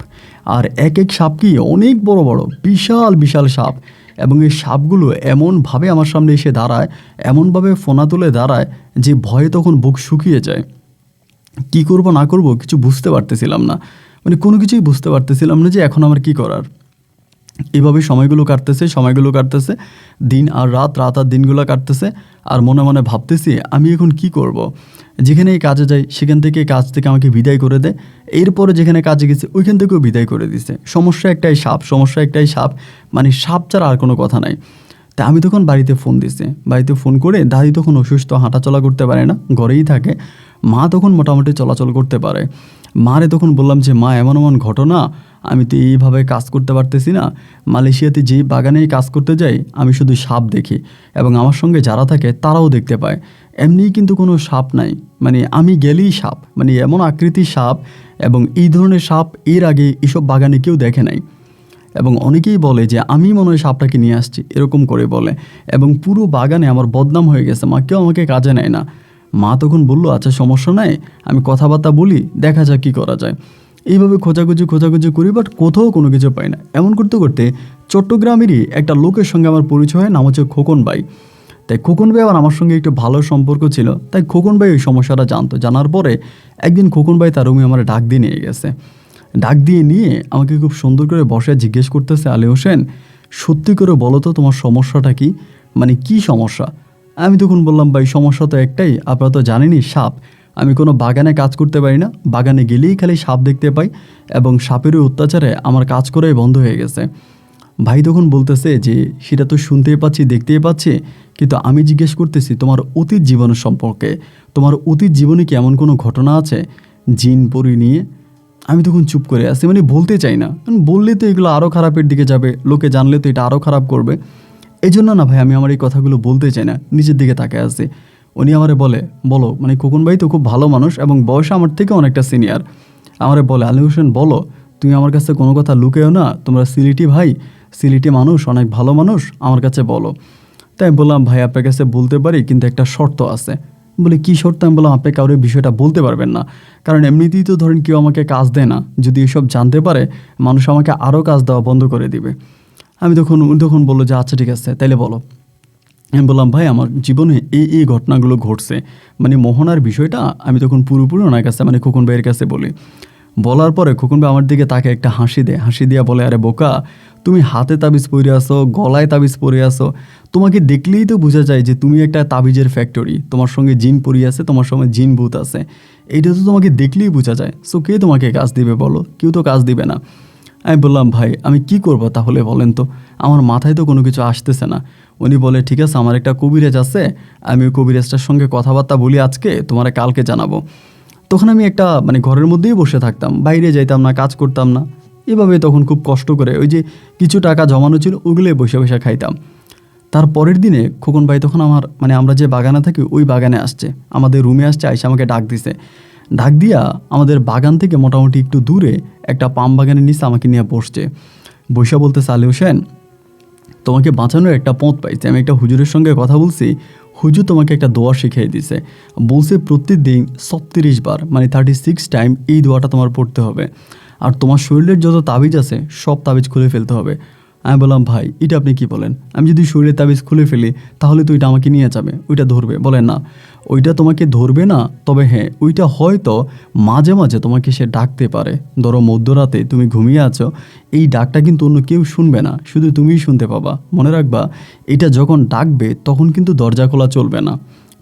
Speaker 1: আর এক সাপ কি অনেক বড় বড় বিশাল বিশাল সাপ, এবং এই সাপগুলো এমনভাবে আমার সামনে এসে দাঁড়ায়, এমনভাবে ফোনা তুলে দাঁড়ায় যে ভয়ে তখন বুক শুকিয়ে যায়। কি করব না করব কিছু বুঝতে পারতেছিলাম না, কোনো কিছুই বুঝতে পারতেছিলাম না যে এখন আমার কি করার। এভাবে সময়গুলো কাটতেছে, দিন আর রাত আর দিনগুলো কাটতেছে। আর মনে মনে ভাবতেছি আমি এখন কি করব। যেখানে এই কাজে যাই কাজ থেকে আমাকে বিদায় করে দেয়, এরপরে যেখানে কাজে গেছি ওইখান থেকেও বিদায় করে দিছে। সমস্যা একটাই সাপ, সাপ ছাড়া আর কোনো কথা নাই। তা আমি তখন বাড়িতে ফোন করে, দাদি তখন অসুস্থ, হাঁটাচলা করতে পারে না, ঘরেই থাকে। মা তখন মোটামুটি চলাচল করতে পারে। মারে তখন বললাম যে মা এমন ঘটনা, আমি তো এইভাবে কাজ করতে পারতেছি না। মালয়েশিয়াতে যেই বাগানেই কাজ করতে যাই আমি শুধু সাপ দেখি, এবং আমার সঙ্গে যারা থাকে তারাও দেখতে পায়। এমনিই কিন্তু কোনো সাপ নাই, আমি গেলেই সাপ, এমন আকৃতির সাপ, এবং এই ধরনের সাপ এর আগে এসব বাগানে কেউ দেখে নাই। এবং অনেকেই বলে যে আমি মনে হয় সাপটাকে নিয়ে আসছি, এরকম করে বলে। এবং পুরো বাগানে আমার বদনাম হয়ে গেছে, কেউ আমাকে কাজে নেয় না। মা তখন বলল, আচ্ছা সমস্যা নাই, আমি কথাবার্তা বলি, দেখা যাক কী করা যায়। এইভাবে খোঁজাখুঁজি করি, বাট কোথাও কোনো কিছু পাই না। এমন করতে করতে চট্টগ্রামেরই একটা লোকের সঙ্গে আমার পরিচয় হয়, নাম হচ্ছে খোকন ভাই। তাই খোকন ভাই আবার আমার সঙ্গে একটু ভালো সম্পর্ক ছিল, তাই খোকন ভাই ওই সমস্যাটা জানতো। জানার পরে একদিন খোকন ভাই তার রুমে আমার ডাক দিয়ে নিয়ে গেছে। ডাক দিয়ে নিয়ে আমাকে খুব সুন্দর করে বসে জিজ্ঞেস করতেছে, আলী হোসেন, সত্যি করে বলো তো তোমার সমস্যাটা কি, মানে কি সমস্যা? আমি তখন বললাম, ভাই সমস্যা তো একটাই, আপনারা তো জানেনই সাপ। আমি কোনো বাগানে কাজ করতে পারি না, বাগানে গেলেই খালি সাপ দেখতে পাই, এবং সাপেরও অত্যাচারে আমার কাজ করাই বন্ধ হয়ে গেছে। ভাই তখন বলতেছে যে সেটা তো শুনতেই পাচ্ছি, দেখতেই পাচ্ছি, কিন্তু আমি জিজ্ঞেস করতেছি তোমার অতীত জীবনের সম্পর্কে। তোমার অতীত জীবনে কি এমন কোনো ঘটনা আছে জিন পরি নিয়ে? আমি তখন চুপ করে আছি, মানে বলতে চাই না, কারণ বললে তো এগুলো আরও খারাপের দিকে যাবে, লোকে জানলে তো এটা আরও খারাপ করবে। এই জন্য না ভাই আমি আমার এই কথাগুলো বলতে চাই না, নিচের দিকে তাকিয়ে আছি। উনি আমারে বলে, বলো, মানে খোকন ভাই তো খুব ভালো মানুষ এবং বয়সে আমার থেকে অনেকটা সিনিয়র। আমারে বলে, আলী হোসেন বলো, তুমি আমার কাছে কোনো কথা লুকেও না, তোমরা সিলেটি ভাই, সিলেটি মানুষ, অনেক ভালো মানুষ, আমার কাছে বলো। তাই আমি বললাম, ভাই আপনার কাছে বলতে পারি, কিন্তু একটা শর্ত আছে। বলে, কী শর্ত? আমি বললাম, আপনি কারোর বিষয়টা বলতে পারবেন না, কারণ এমনিতেই তো ধরেন কেউ আমাকে কাজ দেয় না, যদি এসব জানতে পারে মানুষ আমাকে আরও কাজ দেওয়া বন্ধ করে দিবে। উনি তখন বললো যে আচ্ছা ঠিক আছে, তাইলে বলো। আমি বললাম, ভাই আমার জীবনে এই ঘটনাগুলো ঘটছে, মানে মোহনার বিষয়টা আমি তখন পুরোপুরি ওনার কাছে, মানে খোকন ভাইয়ের কাছে বলি। বলার পরে খোকন ভাই আমার দিকে তাকে একটা হাসি দেয়, হাসি দিয়া বলে, আরে বোকা, তুমি হাতে তাবিজ পরে আসো, গলায় তাবিজ পরে আসো, তোমাকে দেখলেই তো বোঝা যায় যে তুমি একটা তাবিজের ফ্যাক্টরি, তোমার সঙ্গে জিন পরি আছে, তোমার সঙ্গে জিন ভূত আছে, এইটা তো তোমাকে দেখলেই বোঝা যায়। সো কে তোমাকে কাজ দিবে বলো? কেউ তো কাজ দিবে না। আমি বললাম, ভাই আমি কি করব তাহলে বলেন তো, আমার মাথায় তো কোনো কিছু আসতেছে না। উনি বলে, ঠিক আছে, আমার একটা কবিরাজ আছে, আমি ওই কবিরাজটার সঙ্গে কথাবার্তা বলি আজকে, তোমার কালকে জানাবো। তখন আমি একটা মানে ঘরের মধ্যেই বসে থাকতাম, বাইরে যাইতাম না, কাজ করতাম না। এভাবে তখন খুব কষ্ট করে ওই যে কিছু টাকা জমানো ছিল ওগুলোই বসে বসে খাইতাম। তার পরের দিনে খোকন ভাই তখন আমার মানে আমরা যে বাগানে থাকি ওই বাগানে আসছে, আমাদের রুমে আসছে, আইসে আমাকে ডাক দিছে। ডাক দিয়া আমাদের বাগান থেকে মোটামুটি একটু দূরে একটা পাম বাগানের নিচে আমাকে নিয়ে বসছে। বৈশা বলতেছে, আলী হোসেন, তোমাকে বাঁচানোর একটা পথ পাইছে। আমি একটা হুজুরের সঙ্গে কথা বলছি, হুজুর তোমাকে একটা দোয়া শিখিয়ে দিছে, বলছে প্রত্যেকদিন 36 বার মানে 36 টাইম এই দোয়াটা তোমার পড়তে হবে, আর তোমার শরীরের যত তাবিজ আছে সব তাবিজ খুলে ফেলতে হবে। আমি বললাম, ভাই এটা আপনি কি বলেন? আমি যদি শরীরের তাবিজ খুলে ফেলি তাহলে তো ওইটা আমাকে নিয়ে যাবে, ওইটা ধরবে। বলে, না, ওইটা তোমাকে ধরবে না, তবে হ্যাঁ ওইটা হয়তো মাঝে মাঝে তোমাকে সে ডাকতে পারে। ধরো মধ্যরাতে তুমি ঘুমিয়ে আছো, এই ডাকটা কিন্তু অন্য কেউ শুনবে না, শুধু তুমিই শুনতে পাবা। মনে রাখবা, এটা যখন ডাকবে তখন কিন্তু দরজা খোলা চলবে না,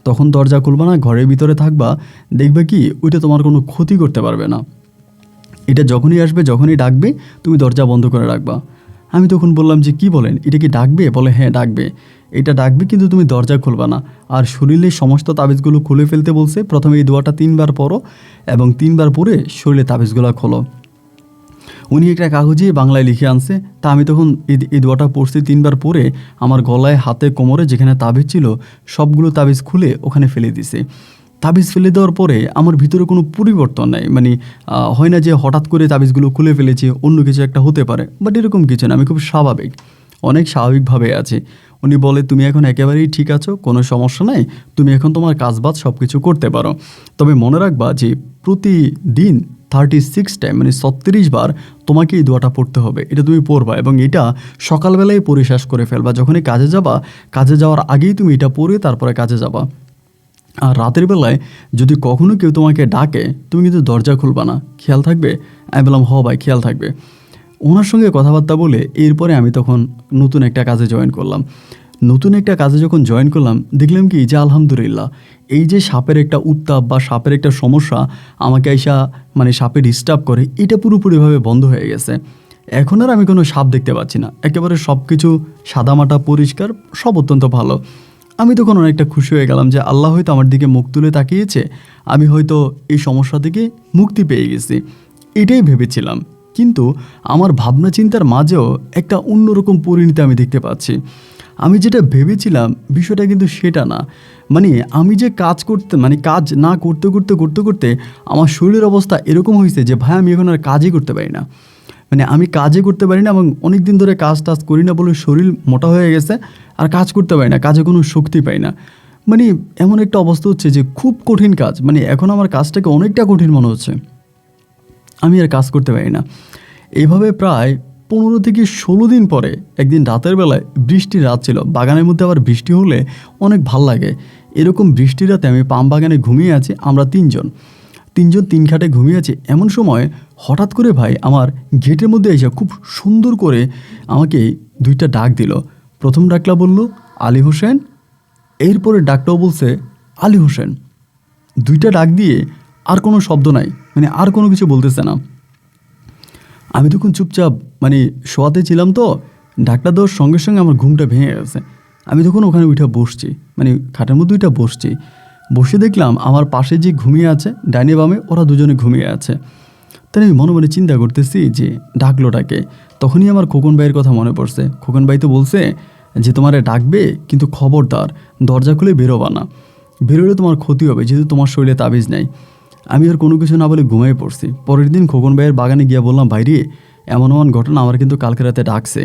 Speaker 1: তখন দরজা খুলবা না, ঘরের ভিতরে থাকবা, দেখবে কি ওইটা তোমার কোনো ক্ষতি করতে পারবে না। এটা যখনই আসবে, যখনই ডাকবে, তুমি দরজা বন্ধ করে রাখবা। আমি তখন বললাম যে কি বলেন, এটা কি ডাকবে? বলে, হ্যাঁ ডাকবে, এটা ডাকবে, কিন্তু তুমি দরজা খুলবা না, আর শরীরের সমস্ত তাবিজগুলো খুলে ফেলতে বলছে। প্রথমে এই দোয়াটা 3 বার পড়ো এবং 3 বার পরে শরীরের তাবিজগুলো খোলো। উনি একটা কাগজে বাংলায় লিখে আনছে, তা আমি তখন এই দোয়াটা পড়ছি 3 বার পরে আমার গলায়, হাতে, কোমরে যেখানে তাবিজ ছিল সবগুলো তাবিজ খুলে ওখানে ফেলে দিছে। তাবিজ ফেলে দেওয়ার পরে আমার ভিতরে কোনো পরিবর্তন নাই, মানে হয় না যে হঠাৎ করে তাবিজগুলো খুলে ফেলেছি, অন্য কিছু একটা হতে পারে, বাট এরকম কিছু না, আমি খুব স্বাভাবিক, অনেক স্বাভাবিকভাবে আছি। উনি বলে, তুমি এখন একেবারেই ঠিক আছো, কোনো সমস্যা নাই, তুমি এখন তোমার কাজবাজ সব কিছু করতে পারো, তবে মনে রাখবা যে প্রতিদিন 36 টাইম মানে 36 বার তোমাকে এই দোয়াটা পড়তে হবে। এটা তুমি পড়বা এবং এটা সকালবেলায় পড়ে শেষ করে ফেলবা। যখনই কাজে যাবা, কাজে যাওয়ার আগেই তুমি এটা পড়ে তারপরে কাজে যাবা। আর রাতের বেলায় যদি কখনো কেউ তোমাকে ডাকে, তুমি কিন্তু দরজা খুলবা না, খেয়াল থাকবে? আমি বললাম, হ ভাই খেয়াল থাকবে। ওনার সঙ্গে কথাবার্তা বলে এরপরে আমি তখন নতুন একটা কাজে জয়েন করলাম। নতুন একটা কাজে যখন জয়েন করলাম, দেখলাম কি যে আলহামদুলিল্লাহ, এই যে সাপের একটা উত্তাপ বা সাপের একটা সমস্যা আমাকে আইসা মানে সাপে ডিস্টার্ব করে, এটা পুরোপুরিভাবে বন্ধ হয়ে গেছে। এখন আর আমি কোনো সাপ দেখতে পাচ্ছি না, একেবারে সব কিছু সাদামাটা পরিষ্কার, সব অত্যন্ত ভালো। আমি তখন অনেকটা খুশি হয়ে গেলাম যে আল্লাহ হয়তো আমার দিকে মুখ তুলে তাকিয়েছে, আমি হয়তো এই সমস্যা থেকে মুক্তি পেয়ে গেছি, এটাই ভেবেছিলাম। কিন্তু আমার ভাবনা চিন্তার মাঝেও একটা অন্যরকম পরিণতি আমি দেখতে পাচ্ছি। আমি যেটা ভেবেছিলাম বিষয়টা কিন্তু সেটা না। মানে আমি যে কাজ করতে মানে কাজ না করতে করতে করতে করতে আমার শরীরের অবস্থা এরকম হয়েছে যে ভাই আমি এখন আর কাজই করতে পারি না, মানে আমি কাজই করতে পারি না, এবং অনেক দিন ধরে কাজ টাজ করি না বলে শরীর মোটা হয়ে গেছে, আর কাজ করতে পারি না, কাজে কোনো শক্তি পাই না। মানে এমন একটা অবস্থা হচ্ছে যে খুব কঠিন কাজ, মানে এখন আমার কাজটাকে অনেকটা কঠিন মনে হচ্ছে, আমি আর কাজ করতে পারি না। এইভাবে প্রায় 15 থেকে 16 দিন পরে একদিন রাতের বেলায়, বৃষ্টির রাত ছিল, বাগানের মধ্যে আবার বৃষ্টি হলে অনেক ভাল লাগে। এরকম বৃষ্টির রাতে আমি পাম বাগানে ঘুমিয়ে আছি, আমরা তিনজন তিন খাটে ঘুমিয়ে আছি। এমন সময় হঠাৎ করে ভাই আমার গেটের মধ্যে এসে খুব সুন্দর করে আমাকে 2টা ডাক দিল। প্রথম ডাকলা বলল আলী হোসেন, এরপরে ডাকটাও বলছে আলী হোসেন। 2টা ডাক দিয়ে আর কোনো শব্দ নাই, মানে আর কোনো কিছু বলতেছে না। আমি তখন চুপচাপ মানে শোয়াতে ছিলাম, তো ডাকটা দেওয়ার সঙ্গে সঙ্গে আমার ঘুমটা ভেঙে গেছে। আমি তখন ওখানে উঠে বসছি, মানে খাটের মধ্যে উঠে বসছি, বসে দেখলাম আমার পাশে যে ঘুমিয়ে আছে ডাইনে বামে, ওরা দুজনে ঘুমিয়ে আছে। তাই আমি মনে মনে চিন্তা করতেছি যে ডাকলোটাকে। তখনই আমার খোকন ভাইয়ের কথা মনে পড়ছে। খোকন ভাই তো বলছে যে তোমারে ডাকবে, কিন্তু খবরদার দরজা খুলে বেরোবা না, বেরোলে তোমার ক্ষতি হবে, যেহেতু তোমার শরীরে তাবিজ নেই। আমি আর কোনো কিছু না বলে ঘুমিয়ে পড়ছি। পরের দিন খোকন ভাইয়ের বাগানে গিয়ে বললাম, ভাই রে, এমন ঘটনা, আমার কিন্তু কালকে রাতে ডাকছে।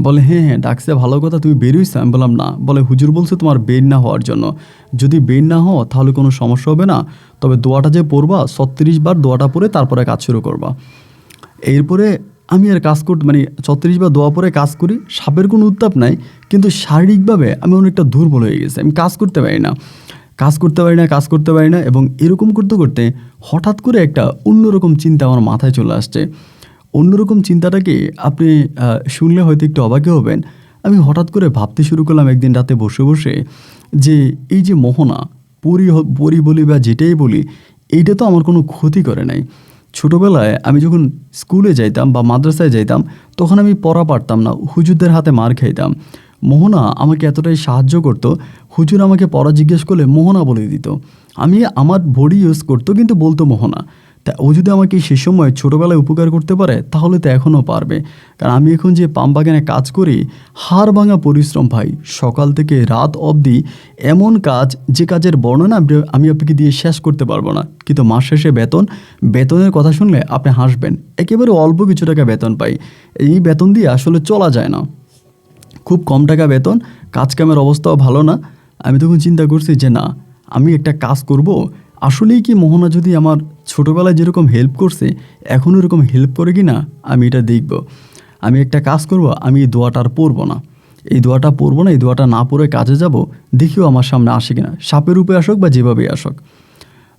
Speaker 1: বলে হ্যাঁ ডাকছে, ভালো কথা, তুমি বেরোইছো? আমি বললাম না। বলে হুজুর বলছে তোমার বের না হওয়ার জন্য, যদি বের না হও তাহলে কোনো সমস্যা হবে না, তবে দোয়াটা যে পড়বা 36 বার দোয়াটা পড়ে তারপরে কাজ শুরু করবা। এরপরে আমি আর কাজ করতে, মানে 36 বার দোয়া পরে কাজ করি। সাপের কোনো উত্তাপ নাই, কিন্তু শারীরিকভাবে আমি অনেকটা দুর্বল হয়ে গেছি। আমি কাজ করতে পারি না। এবং এরকম করতে করতে হঠাৎ করে একটা অন্যরকম চিন্তা আমার মাথায় চলে আসছে। অন্যরকম চিন্তাটাকে আপনি শুনলে হয়তো একটু অবাকই হবেন। আমি হঠাৎ করে ভাবতে শুরু করলাম একদিন রাতে বসে বসে যে এই যে মোহনা, পরি বলি বা যেটাই বলি, এইটা তো আমার কোনো ক্ষতি করে নাই। ছোটোবেলায় আমি যখন স্কুলে যাইতাম বা মাদ্রাসায় যাইতাম, তখন আমি পড়া পারতাম না, হুজুরদের হাতে মার খাইতাম। মোহনা আমাকে এতটাই সাহায্য করতো, হুজুর আমাকে পড়া জিজ্ঞেস করলে মোহনা বলে দিত। আমি আমার বডি ইউজ করতো, কিন্তু বলতো মোহনা। তা ও যদি আমাকে সে সময় ছোটোবেলায় উপকার করতে পারে, তাহলে তো এখনও পারবে। কারণ আমি এখন যে পাম বাগানে কাজ করি, হাড় ভাঙা পরিশ্রম ভাই, সকাল থেকে রাত অবধি এমন কাজ, যে কাজের বর্ণনা আমি আপনাকে দিয়ে শেষ করতে পারবো না। কিন্তু মাস শেষে বেতনের কথা শুনলে আপনি হাসবেন। একেবারে অল্প কিছু টাকা বেতন পাই, এই বেতন দিয়ে আসলে চলা যায় না, খুব কম টাকা বেতন, কাজ কামের অবস্থাও ভালো না। আমি তখন চিন্তা করছি যে না, আমি একটা কাজ করব। আসলেই কি মোহনা যদি আমার ছোটোবেলায় যেরকম হেল্প করছে, এখনও এরকম হেল্প করে কি না, আমি এটা দেখব। আমি একটা কাজ করব, আমি এই দোয়াটা আর পড়বো না, এই দোয়াটা না পড়ে কাজে যাব, দেখিও আমার সামনে আসে কিনা, সাপের রূপে আসুক বা যেভাবেই আসুক।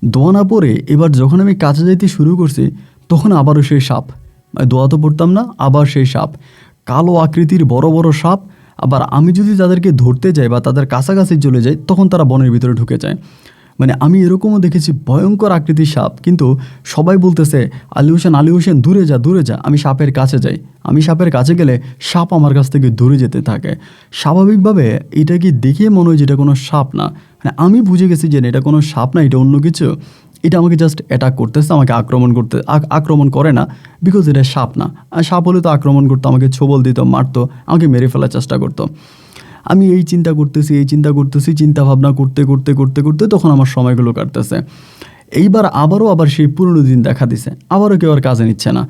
Speaker 1: দোয়া না পড়ে এবার যখন আমি কাজে যাইতে শুরু করছি, তখন আবারও সেই সাপ, দোয়া তো পড়তাম না, আবার সেই সাপ, কালো আকৃতির বড় বড় সাপ। আবার আমি যদি তাদেরকে ধরতে যাই বা তাদের কাছাকাছি চলে যাই, তখন তারা বনের ভিতরে ঢুকে যায়। মানে আমি এরকমও দেখেছি ভয়ঙ্কর আকৃতির সাপ, কিন্তু সবাই বলতেছে আলী হোসেন দূরে যা। আমি সাপের কাছে যাই, আমি সাপের কাছে গেলে সাপ আমার কাছ থেকে দূরে যেতে থাকে। স্বাভাবিকভাবে এটাকে দেখে মনে হয় যে এটা কোনো সাপ না, মানে আমি বুঝে গেছি যে এটা কোনো সাপ না, এটা অন্য কিছু। এটা আমাকে জাস্ট অ্যাটাক করতেছে, আমাকে আক্রমণ করে না, বিকজ এটা সাপ না। আর সাপ হলে তো আক্রমণ করতো, আমাকে ছোবল দিত, মারতো, আমাকে মেরে ফেলার চেষ্টা করতো। আমি এই চিন্তা করতেছি, চিন্তা ভাবনা করতে তখন আমার সময়গুলো কাটতেছে। এইবার আবার সেই পুরনো দিন দেখা দিছে, আবারও কেউ আর কাজে নিচ্ছে না,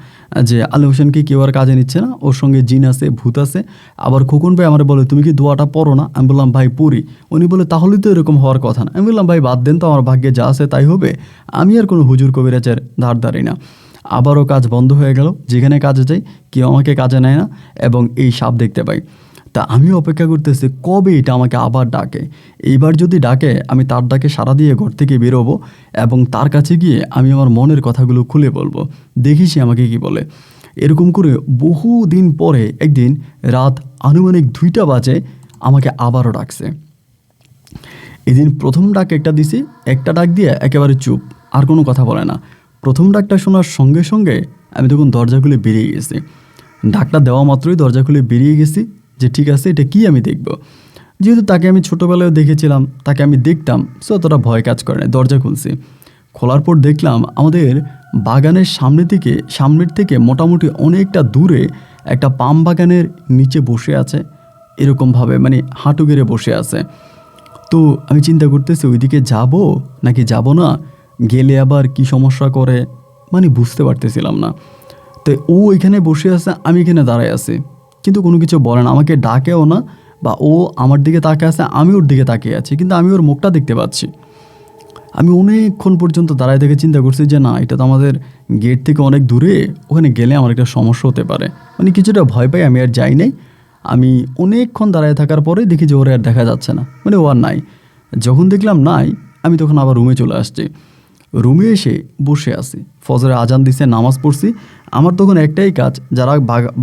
Speaker 1: যে আলী হোসেনকে কেউ আর কাজে নিচ্ছে না, ওর সঙ্গে জিন আছে, ভূত আছে। আবার খোকন ভাই আমার বলে তুমি কি দোয়াটা পড়ো না? আমি বললাম ভাই পড়ি। উনি বলে তাহলে তো এরকম হওয়ার কথা না। আমি বললাম ভাই বাদ দেন তো, আমার ভাগ্যে যা আছে তাই হবে, আমি আর কোনো হুজুর কবিরাজের ধারি না। আবারও কাজ বন্ধ হয়ে গেল, যেখানে কাজে যাই কেউ আমাকে কাজে নেয় না, এবং এই সাপ দেখতে পাই। তা আমি অপেক্ষা করতেছি কবে এটা আমাকে আবার ডাকে। এইবার যদি ডাকে, আমি তার ডাকে সাড়া দিয়ে ঘর থেকে বেরোবো, এবং তার কাছে গিয়ে আমি আমার মনের কথাগুলো খুলে বলবো, দেখি সে আমাকে কি বলে। এরকম করে বহু দিন পরে একদিন রাত আনুমানিক 2টা বাজে আমাকে আবারও ডাকছে। এদিন প্রথম ডাক একটা দিছি, একটা ডাক দিয়ে একেবারে চুপ, আর কোনো কথা বলে না। প্রথম ডাকটা শোনার সঙ্গে সঙ্গে আমি তখন দরজা খুলে বেরিয়ে গেছি। ডাকটা দেওয়া মাত্রই দরজা খুলে বেরিয়ে গেছি, যে ঠিক আছে এটা কি আমি দেখব। যেহেতু তাকে আমি ছোটোবেলায় দেখেছিলাম, তাকে আমি দেখতাম, সো অতটা ভয় কাজ করে না। দরজা খুলছি, খোলার পর দেখলাম আমাদের বাগানের সামনের থেকে মোটামুটি অনেকটা দূরে একটা পাম বাগানের নিচে বসে আছে, এরকমভাবে মানে হাঁটু গেড়ে বসে আছে। তো আমি চিন্তা করতেছি ওইদিকে যাব নাকি যাব না, গেলে আবার কি সমস্যা করে, মানে বুঝতে পারতেছিলাম না। তো ও এখানে বসে আছে, আমি এখানে দাঁড়ায় আছি, কিন্তু কোনো কিছু বলে না, আমাকে ডাকেও না বা ও আমার দিকে তাকিয়ে আছে, আমি ওর দিকে তাকিয়ে আছি, কিন্তু আমি ওর মুখটা দেখতে পাচ্ছি। আমি অনেকক্ষণ পর্যন্ত দাঁড়ায় থেকে চিন্তা করছি যে না, এটা তো আমাদের গেট থেকে অনেক দূরে, ওখানে গেলে আমার একটা সমস্যা হতে পারে। মানে কিছুটা ভয় পাই, আমি আর যাই নাই। আমি অনেকক্ষণ দাঁড়ায় থাকার পরে দেখি যে ওরে আর দেখা যাচ্ছে না, মানে ও আর নাই। যখন দেখলাম নাই, আমি তখন আবার রুমে চলে আসছি। রুমে এসে বসে আছি, ফজরে আজান দিছে, নামাজ পড়ছি। আমার তখন একটাই কাজ, যারা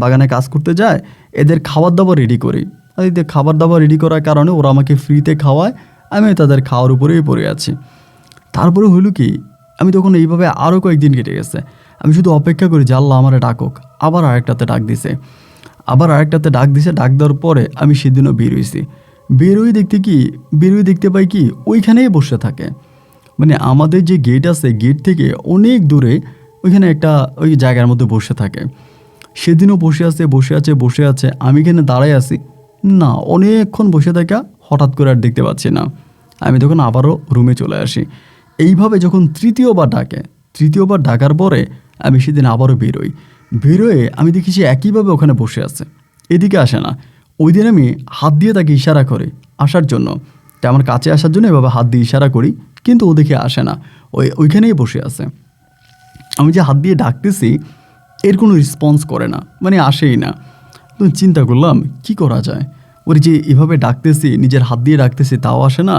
Speaker 1: বাগানে কাজ করতে যায় এদের খাবার দাবার রেডি করি। আর এদের খাবার দাবার রেডি করার কারণে ওরা আমাকে ফ্রিতে খাওয়ায়, আমি তাদের খাওয়ার উপরেই পড়ে আছি। তারপরে হইল কি, আমি তখন এইভাবে আরও কয়েকদিন কেটে গেছে। আমি শুধু অপেক্ষা করি যে আল্লাহ আমারে ডাকুক। আবার আরেকটাতে ডাক দিছে, ডাক দেওয়ার পরে আমি সেদিনও বের হয়েছি। বেরোই দেখতে পাই কি ওইখানেই বসে থাকে। মানে আমাদের যে গেট আছে, গেট থেকে অনেক দূরে ওইখানে একটা ওই জায়গার মধ্যে বসে থাকে। সেদিনও বসে আছে। আমি এখানে দাঁড়াই আছি, না অনেকক্ষণ বসে থাকা, হঠাৎ করে আর দেখতে পাচ্ছি না। আমি তখন আবারও রুমে চলে আসি। এইভাবে যখন তৃতীয়বার ডাকার পরে আমি সেদিন আবারও বেরোয়ে আমি দেখি সে একইভাবে ওখানে বসে আছে, এদিকে আসে না। ওই দিন আমি হাত দিয়ে তাকে ইশারা করে আসার জন্য, তাই আমার কাছে আসার জন্য এভাবে হাত দিয়ে ইশারা করি, কিন্তু ও দেখে আসে না, ওইখানেই বসে আছে। আমি যে হাত দিয়ে ডাকতেছি এর কোনো রেসপন্স করে না, মানে আসেই না। তো চিন্তা করলাম কি করা যায়। ওর যে এভাবে ডাকতেছি, নিজের হাত দিয়ে ডাকতেছি, তাও আসে না।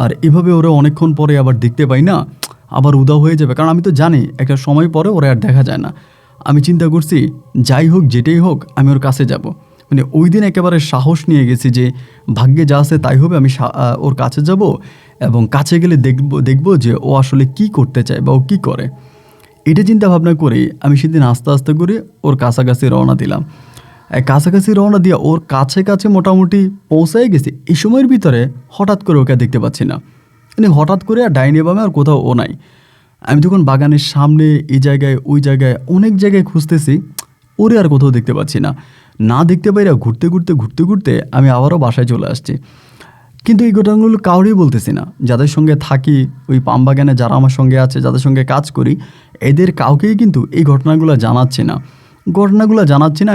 Speaker 1: আর এভাবে ওরা অনেকক্ষণ পরে আবার দেখতে পাই না, আবার উদাও হয়ে যাবে, কারণ আমি তো জানি একটা সময় পরে ওরা আর দেখা যায় না। আমি চিন্তা করছি যাই হোক, যেটাই হোক, আমি ওর কাছে যাব। মানে ওই দিন একেবারে সাহস নিয়ে গেছি যে ভাগ্যে যা আছে তাই হবে, আমি ওর কাছে যাব এবং কাছে গেলে দেখবো যে ও আসলে কি করতে চায় বা ও কী করে। এটা চিন্তা ভাবনা করেই আমি সেদিন আস্তে আস্তে করে ওর কাছাকাছি রওনা দিলাম। কাছাকাছি রওনা দিয়ে ওর কাছে মোটামুটি পৌঁছাই গেছি। এই সময়ের ভিতরে হঠাৎ করে ওকে দেখতে পাচ্ছি না, মানে হঠাৎ করে আর ডাইনে বামে আর কোথাও ও নাই। আমি তখন বাগানের সামনে, এই জায়গায়, ওই জায়গায়, অনেক জায়গায় খুঁজতেছি, ওরে আর কোথাও দেখতে পাচ্ছি না। না দেখতে পাইরা ঘুরতে আমি আবারও বাসায় চলে আসছি। কিন্তু এই ঘটনাগুলো কাউরেই বলতেছি না। যাদের সঙ্গে থাকি, ওই পাম বাগানে যারা আমার সঙ্গে আছে, যাদের সঙ্গে কাজ করি, এদের কাউকেই কিন্তু এই ঘটনাগুলো জানাচ্ছি না।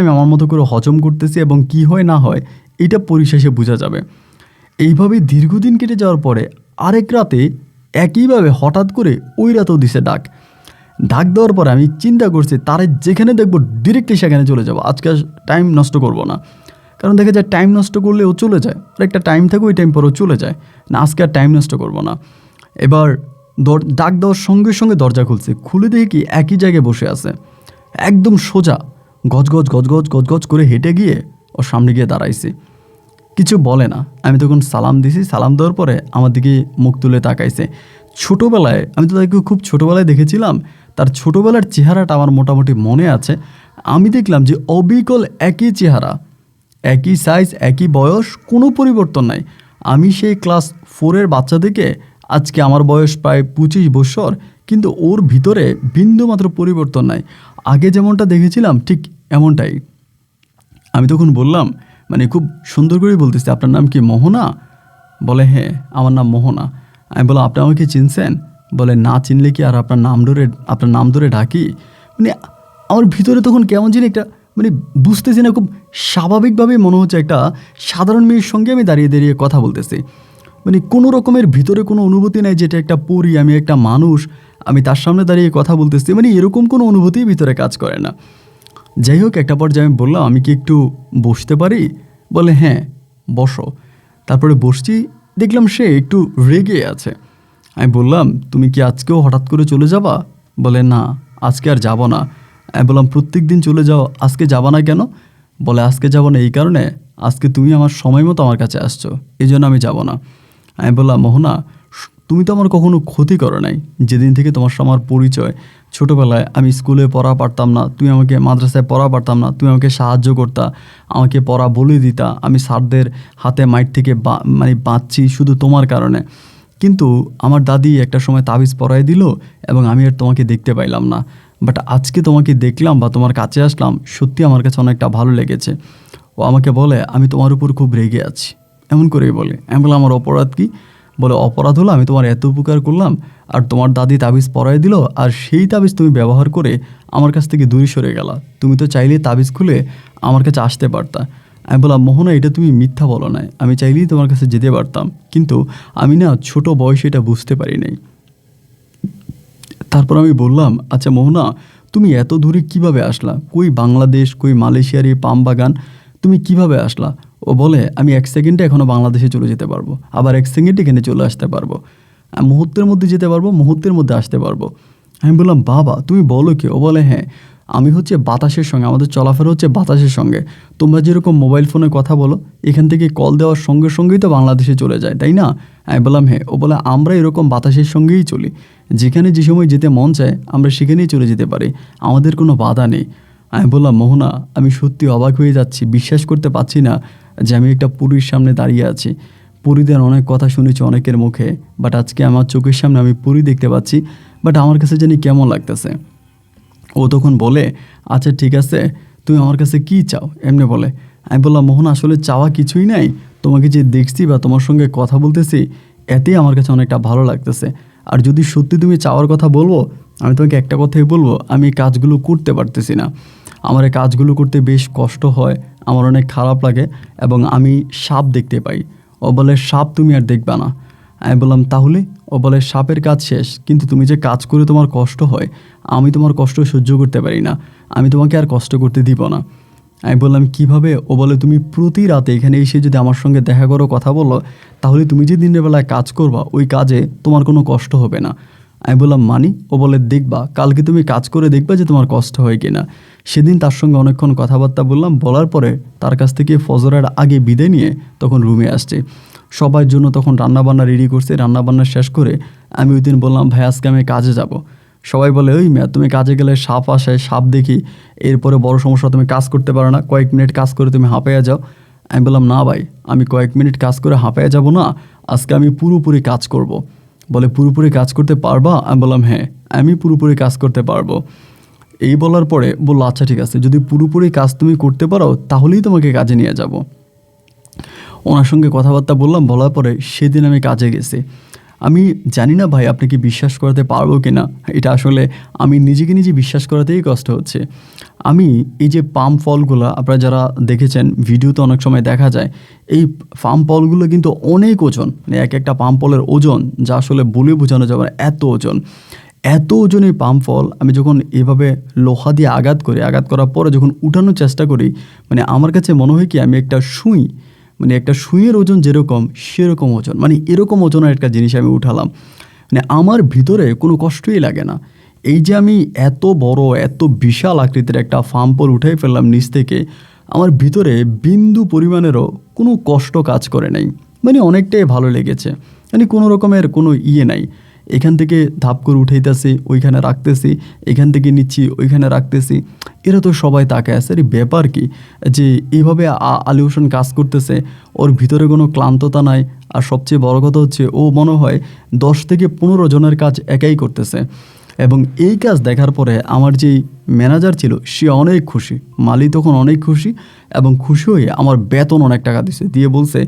Speaker 1: আমি আমার মতো করে হজম করতেছি, এবং কি হয় না হয় এটা পরিশেষে বোঝা যাবে। এইভাবে দীর্ঘদিন কেটে যাওয়ার পরে আরেক রাতে একইভাবে হঠাৎ করে ওই রাতেও দিছে ডাক দেওয়ার পরে আমি চিন্তা করছি তারে যেখানে দেখবো ডিরেক্টলি সেখানে চলে যাবো। আজকে টাইম নষ্ট করব না, কারণ দেখা যায় টাইম নষ্ট করলে ও চলে যায়, আর একটা টাইম থাকে, ওই টাইম পর ও চলে যায় না। আজকে আর টাইম নষ্ট করব না। এবার ডাক দেওয়ার সঙ্গে সঙ্গে দরজা খুলে দেখি কি একই জায়গায় বসে আছে, একদম সোজা গজ করে হেঁটে গিয়ে ওর সামনে গিয়ে দাঁড়াইছি। কিছু বলে না। আমি তখন সালাম দিছি, সালাম দেওয়ার পরে আমার দিকে মুখ তুলে তাকাইছে। ছোটোবেলায় আমি তো তাকে খুব ছোটোবেলায় দেখেছিলাম, তার ছোটোবেলার চেহারাটা আমার মোটামুটি মনে আছে। আমি দেখলাম যে অবিকল একই চেহারা, একই সাইজ, একই বয়স, কোনো পরিবর্তন নাই। আমি সেই ক্লাস 4-এর বাচ্চা থেকে আজকে আমার বয়স প্রায় 25 বছর, কিন্তু ওর ভিতরে বিন্দুমাত্র পরিবর্তন নাই। আগে যেমনটা দেখেছিলাম ঠিক এমনটাই। আমি তখন বললাম, মানে খুব সুন্দর করে বলতেছি, আপনার নাম কি মোহনা? বলে হ্যাঁ, আমার নাম মোহনা। আমি বললাম আপনি আমাকে চিনছেন? বলে না, চিনলে কি আর আপনার নাম ধরে ডাকি? মানে আমার ভিতরে তখন কেমন জানি একটা, মানে বুঝতেছি না, খুব স্বাভাবিকভাবেই মনে হচ্ছে একটা সাধারণ মেয়ের সঙ্গে আমি দাঁড়িয়ে কথা বলতেছি। মানে কোনো রকমের ভিতরে কোনো অনুভূতি নাই যেটা একটা পরি, আমি একটা মানুষ, আমি তার সামনে দাঁড়িয়ে কথা বলতেছি, মানে এরকম কোনো অনুভূতিই ভিতরে কাজ করে না। যাই হোক, একটা পর্যায়ে আমি বললাম আমি কি একটু বসতে পারি? বলে হ্যাঁ বসো। তারপরে বসছি, দেখলাম সে একটু রেগে আছে। আমি বললাম তুমি কি আজকেও হঠাৎ করে চলে যাবা? বলে না, আজকে আর যাব না। আমি বললাম প্রত্যেক দিন চলে যাও, আজকে যাবা না কেন? বলে আজকে যাব না এই কারণে, আজকে তুমি আমার সময় মতো আমার কাছে আসছো, এই জন্য আমি যাব না। আমি বললাম মোহনা, তুমি তো আমার কখনো ক্ষতি করো নাই। যেদিন থেকে তোমার সাথে আমার পরিচয়, ছোটোবেলায় আমি স্কুলে পড়া পারতাম না, তুমি আমাকে মাদ্রাসায় পড়া পারতাম না, তুমি আমাকে সাহায্য করতা, আমাকে পড়া বলে দিতা। আমি স্যারদের হাতে মাইর থেকে বাঁচছি শুধু তোমার কারণে। কিন্তু আমার দাদি একটা সময় তাবিজ পরাই দিল এবং আমি আর তোমাকে দেখতে পাইলাম না। বাট আজকে তোমাকে দেখলাম বা তোমার কাছে আসলাম, সত্যি আমার কাছে অনেকটা ভালো লেগেছে। ও আমাকে বলে আমি তোমার উপর খুব রেগে আছি, এমন করেই বলে। আমি বললাম আমার অপরাধ কি? বলে অপরাধ হলো আমি তোমার এত উপকার করলাম, আর তোমার দাদি তাবিজ পরাই দিল, আর সেই তাবিজ তুমি ব্যবহার করে আমার কাছ থেকে দূরে সরে গেলা। তুমি তো চাইলে তাবিজ খুলে আমার কাছে আসতে পারতা। আমি বললাম, মোহনা এটা তুমি মিথ্যা বলো না, আমি চাইলেই তোমার কাছে যেতে পারতাম, কিন্তু আমি না ছোট বয়সে এটা বুঝতে পারি নাই। তারপর আমি বললাম, আচ্ছা মোহনা, তুমি এত দূরে কিভাবে আসলা? কই বাংলাদেশ, কই মালয়েশিয়ার এই পাম বাগান, তুমি কিভাবে আসলা? ও বলে, আমি 1 সেকেন্ডে এখনও বাংলাদেশে চলে যেতে পারবো, আবার 1 সেকেন্ডে এখানে চলে আসতে পারবো, আমি মুহূর্তের মধ্যে যেতে পারবো, মুহূর্তের মধ্যে আসতে পারবো। আমি বললাম, বাবা তুমি বলো কি? ও বলে, হ্যাঁ, আমি হচ্ছে বাতাসের সঙ্গে, আমাদের চলাফেরা হচ্ছে বাতাসের সঙ্গে। তোমরা যেরকম মোবাইল ফোনে কথা বলো, এখান থেকে কল দেওয়ার সঙ্গে সঙ্গেই তো বাংলাদেশে চলে যায়, তাই না? আমি বললাম, হ্যাঁ। ও বলে, আমরা এরকম বাতাসের সঙ্গেই চলি, যেখানে যে সময় যেতে মন চায় আমরা সেখানেই চলে যেতে পারি, আমাদের কোনো বাধা নেই। আমি বললাম, মোহনা, আমি সত্যি অবাক হয়ে যাচ্ছি, বিশ্বাস করতে পারছি না যে আমি একটা পুরীর সামনে দাঁড়িয়ে আছি। পুরীদের অনেক কথা শুনেছি অনেকের মুখে, বাট আজকে আমার চোখের সামনে আমি পুরী দেখতে পাচ্ছি, বাট আমার কাছে জানি কেমন লাগতেছে। ও তখন বলে, আচ্ছা ঠিক আছে, তুমি আমার কাছে কী চাও এমনি বলে। আমি বললাম, মোহন, আসলে চাওয়া কিছুই নাই, তোমাকে যে দেখছি বা তোমার সঙ্গে কথা বলতেছি এতেই আমার কাছে অনেকটা ভালো লাগতেছে। আর যদি সত্যি তুমি চাওয়ার কথা বলবো, আমি তোমাকে একটা কথাই বলবো, আমি এই কাজগুলো করতে পারতেছি না, আমার এই কাজগুলো করতে বেশ কষ্ট হয়, আমার অনেক খারাপ লাগে এবং আমি সাপ দেখতে পাই। ও বলে, সাপ তুমি আর দেখবা না। আমি বললাম, তাহলে? ও বলে, সাপের কাজ শেষ, কিন্তু তুমি যে কাজ করে তোমার কষ্ট হয়, আমি তোমার কষ্ট সহ্য করতে পারি না, আমি তোমাকে আর কষ্ট করতে দিব না। আমি বললাম, কিভাবে? ও বলে, তুমি প্রতি রাতে এখানে এসে যদি আমার সঙ্গে দেখা করো, কথা বলো, তাহলে তুমি যে দিনের বেলায় কাজ করবা ওই কাজে তোমার কোনো কষ্ট হবে না। আমি বললাম, মানি? ও বলে, দেখবা, কালকে তুমি কাজ করে দেখবা যে তোমার কষ্ট হয় কি না। সেদিন তার সঙ্গে অনেকক্ষণ কথাবার্তা বললাম, বলার পরে তার কাছ থেকে ফজরের আগে বিদায় নিয়ে তখন রুমে আসছে। সবার জন্য তখন রান্নাবান্না রেডি করছে, রান্নাবান্না শেষ করে আমি ওই দিন বললাম, ভাই আজকে আমি কাজে যাব। সবাই বলে, ওই মেয়া, তুমি কাজে গেলে সাপ আসে, সাপ দেখি, এরপরে বড় সমস্যা, তুমি কাজ করতে পারো না, কয়েক মিনিট কাজ করে তুমি হাঁপাইয়া যাও। আমি বললাম, না ভাই, আমি কয়েক মিনিট কাজ করে হাঁপাইয়া যাব না, আজকে আমি পুরোপুরি কাজ করব। বলে, পুরোপুরি কাজ করতে পারবা? আমি বললাম, হ্যাঁ, আমি পুরোপুরি কাজ করতে পারবো। এই বলার পরে বললো, আচ্ছা ঠিক আছে, যদি পুরোপুরি কাজ তুমি করতে পারো তাহলেই তোমাকে কাজে নিয়ে যাব। ওনার সঙ্গে কথাবার্তা বললাম, বলার পরে সেদিন আমি কাজে গেছি। আমি জানি না ভাই আপনি কি বিশ্বাস করাতে পারবো কি না, এটা আসলে আমি নিজেকে নিজে বিশ্বাস করাতেই কষ্ট হচ্ছে। আমি এই যে পাম ফলগুলো আপনারা যারা দেখেছেন ভিডিওতে অনেক সময় দেখা যায়, এই পাম ফলগুলো কিন্তু অনেক ওজন, মানে এক একটা পাম ফলের ওজন যা আসলে বলে বোঝানো যাবে না, এত ওজন। এত ওজন এই পাম ফল আমি যখন এভাবে লোহা দিয়ে আঘাত করি, আঘাত করার পরে যখন উঠানোর চেষ্টা করি, মানে আমার কাছে মনে হয় কি আমি একটা সুই, মানে একটা সুইয়ের ওজন যেরকম সেরকম ওজন, মানে এরকম ওজনের একটা জিনিস আমি উঠালাম, মানে আমার ভিতরে কোনো কষ্টই লাগে না। এই যে আমি এত বড় এত বিশাল আকৃতির একটা ফার্ম ফল উঠাই ফেললাম নিচ থেকে, আমার ভিতরে বিন্দু পরিমাণেরও কোনো কষ্ট কাজ করে নাই, মানে অনেকটাই ভালো লেগেছে, মানে কোনো রকমের কোনো নাই। এখান থেকে ধাপ করে উঠাইতেছি, ওইখানে রাখতেছি, এখান থেকে নিচ্ছি, ওইখানে রাখতেছি, এরা তো সবাই তাকায় আছে, আরে ব্যাপার কি যে এইভাবে আলী হোসেন কাজ করতেছে, ওর ভিতরে কোনো ক্লান্ততা নাই। আর সবচেয়ে বড় কথা হচ্ছে ও মনে হয় 10 থেকে 15 জনের কাজ একাই করতেছে। এবং এই কাজ দেখার পরে আমার যেই ম্যানেজার ছিল সে অনেক খুশি, মালি তখন অনেক খুশি, এবং খুশি হয়ে আমার বেতন অনেক টাকা দিছে, দিয়ে বলছে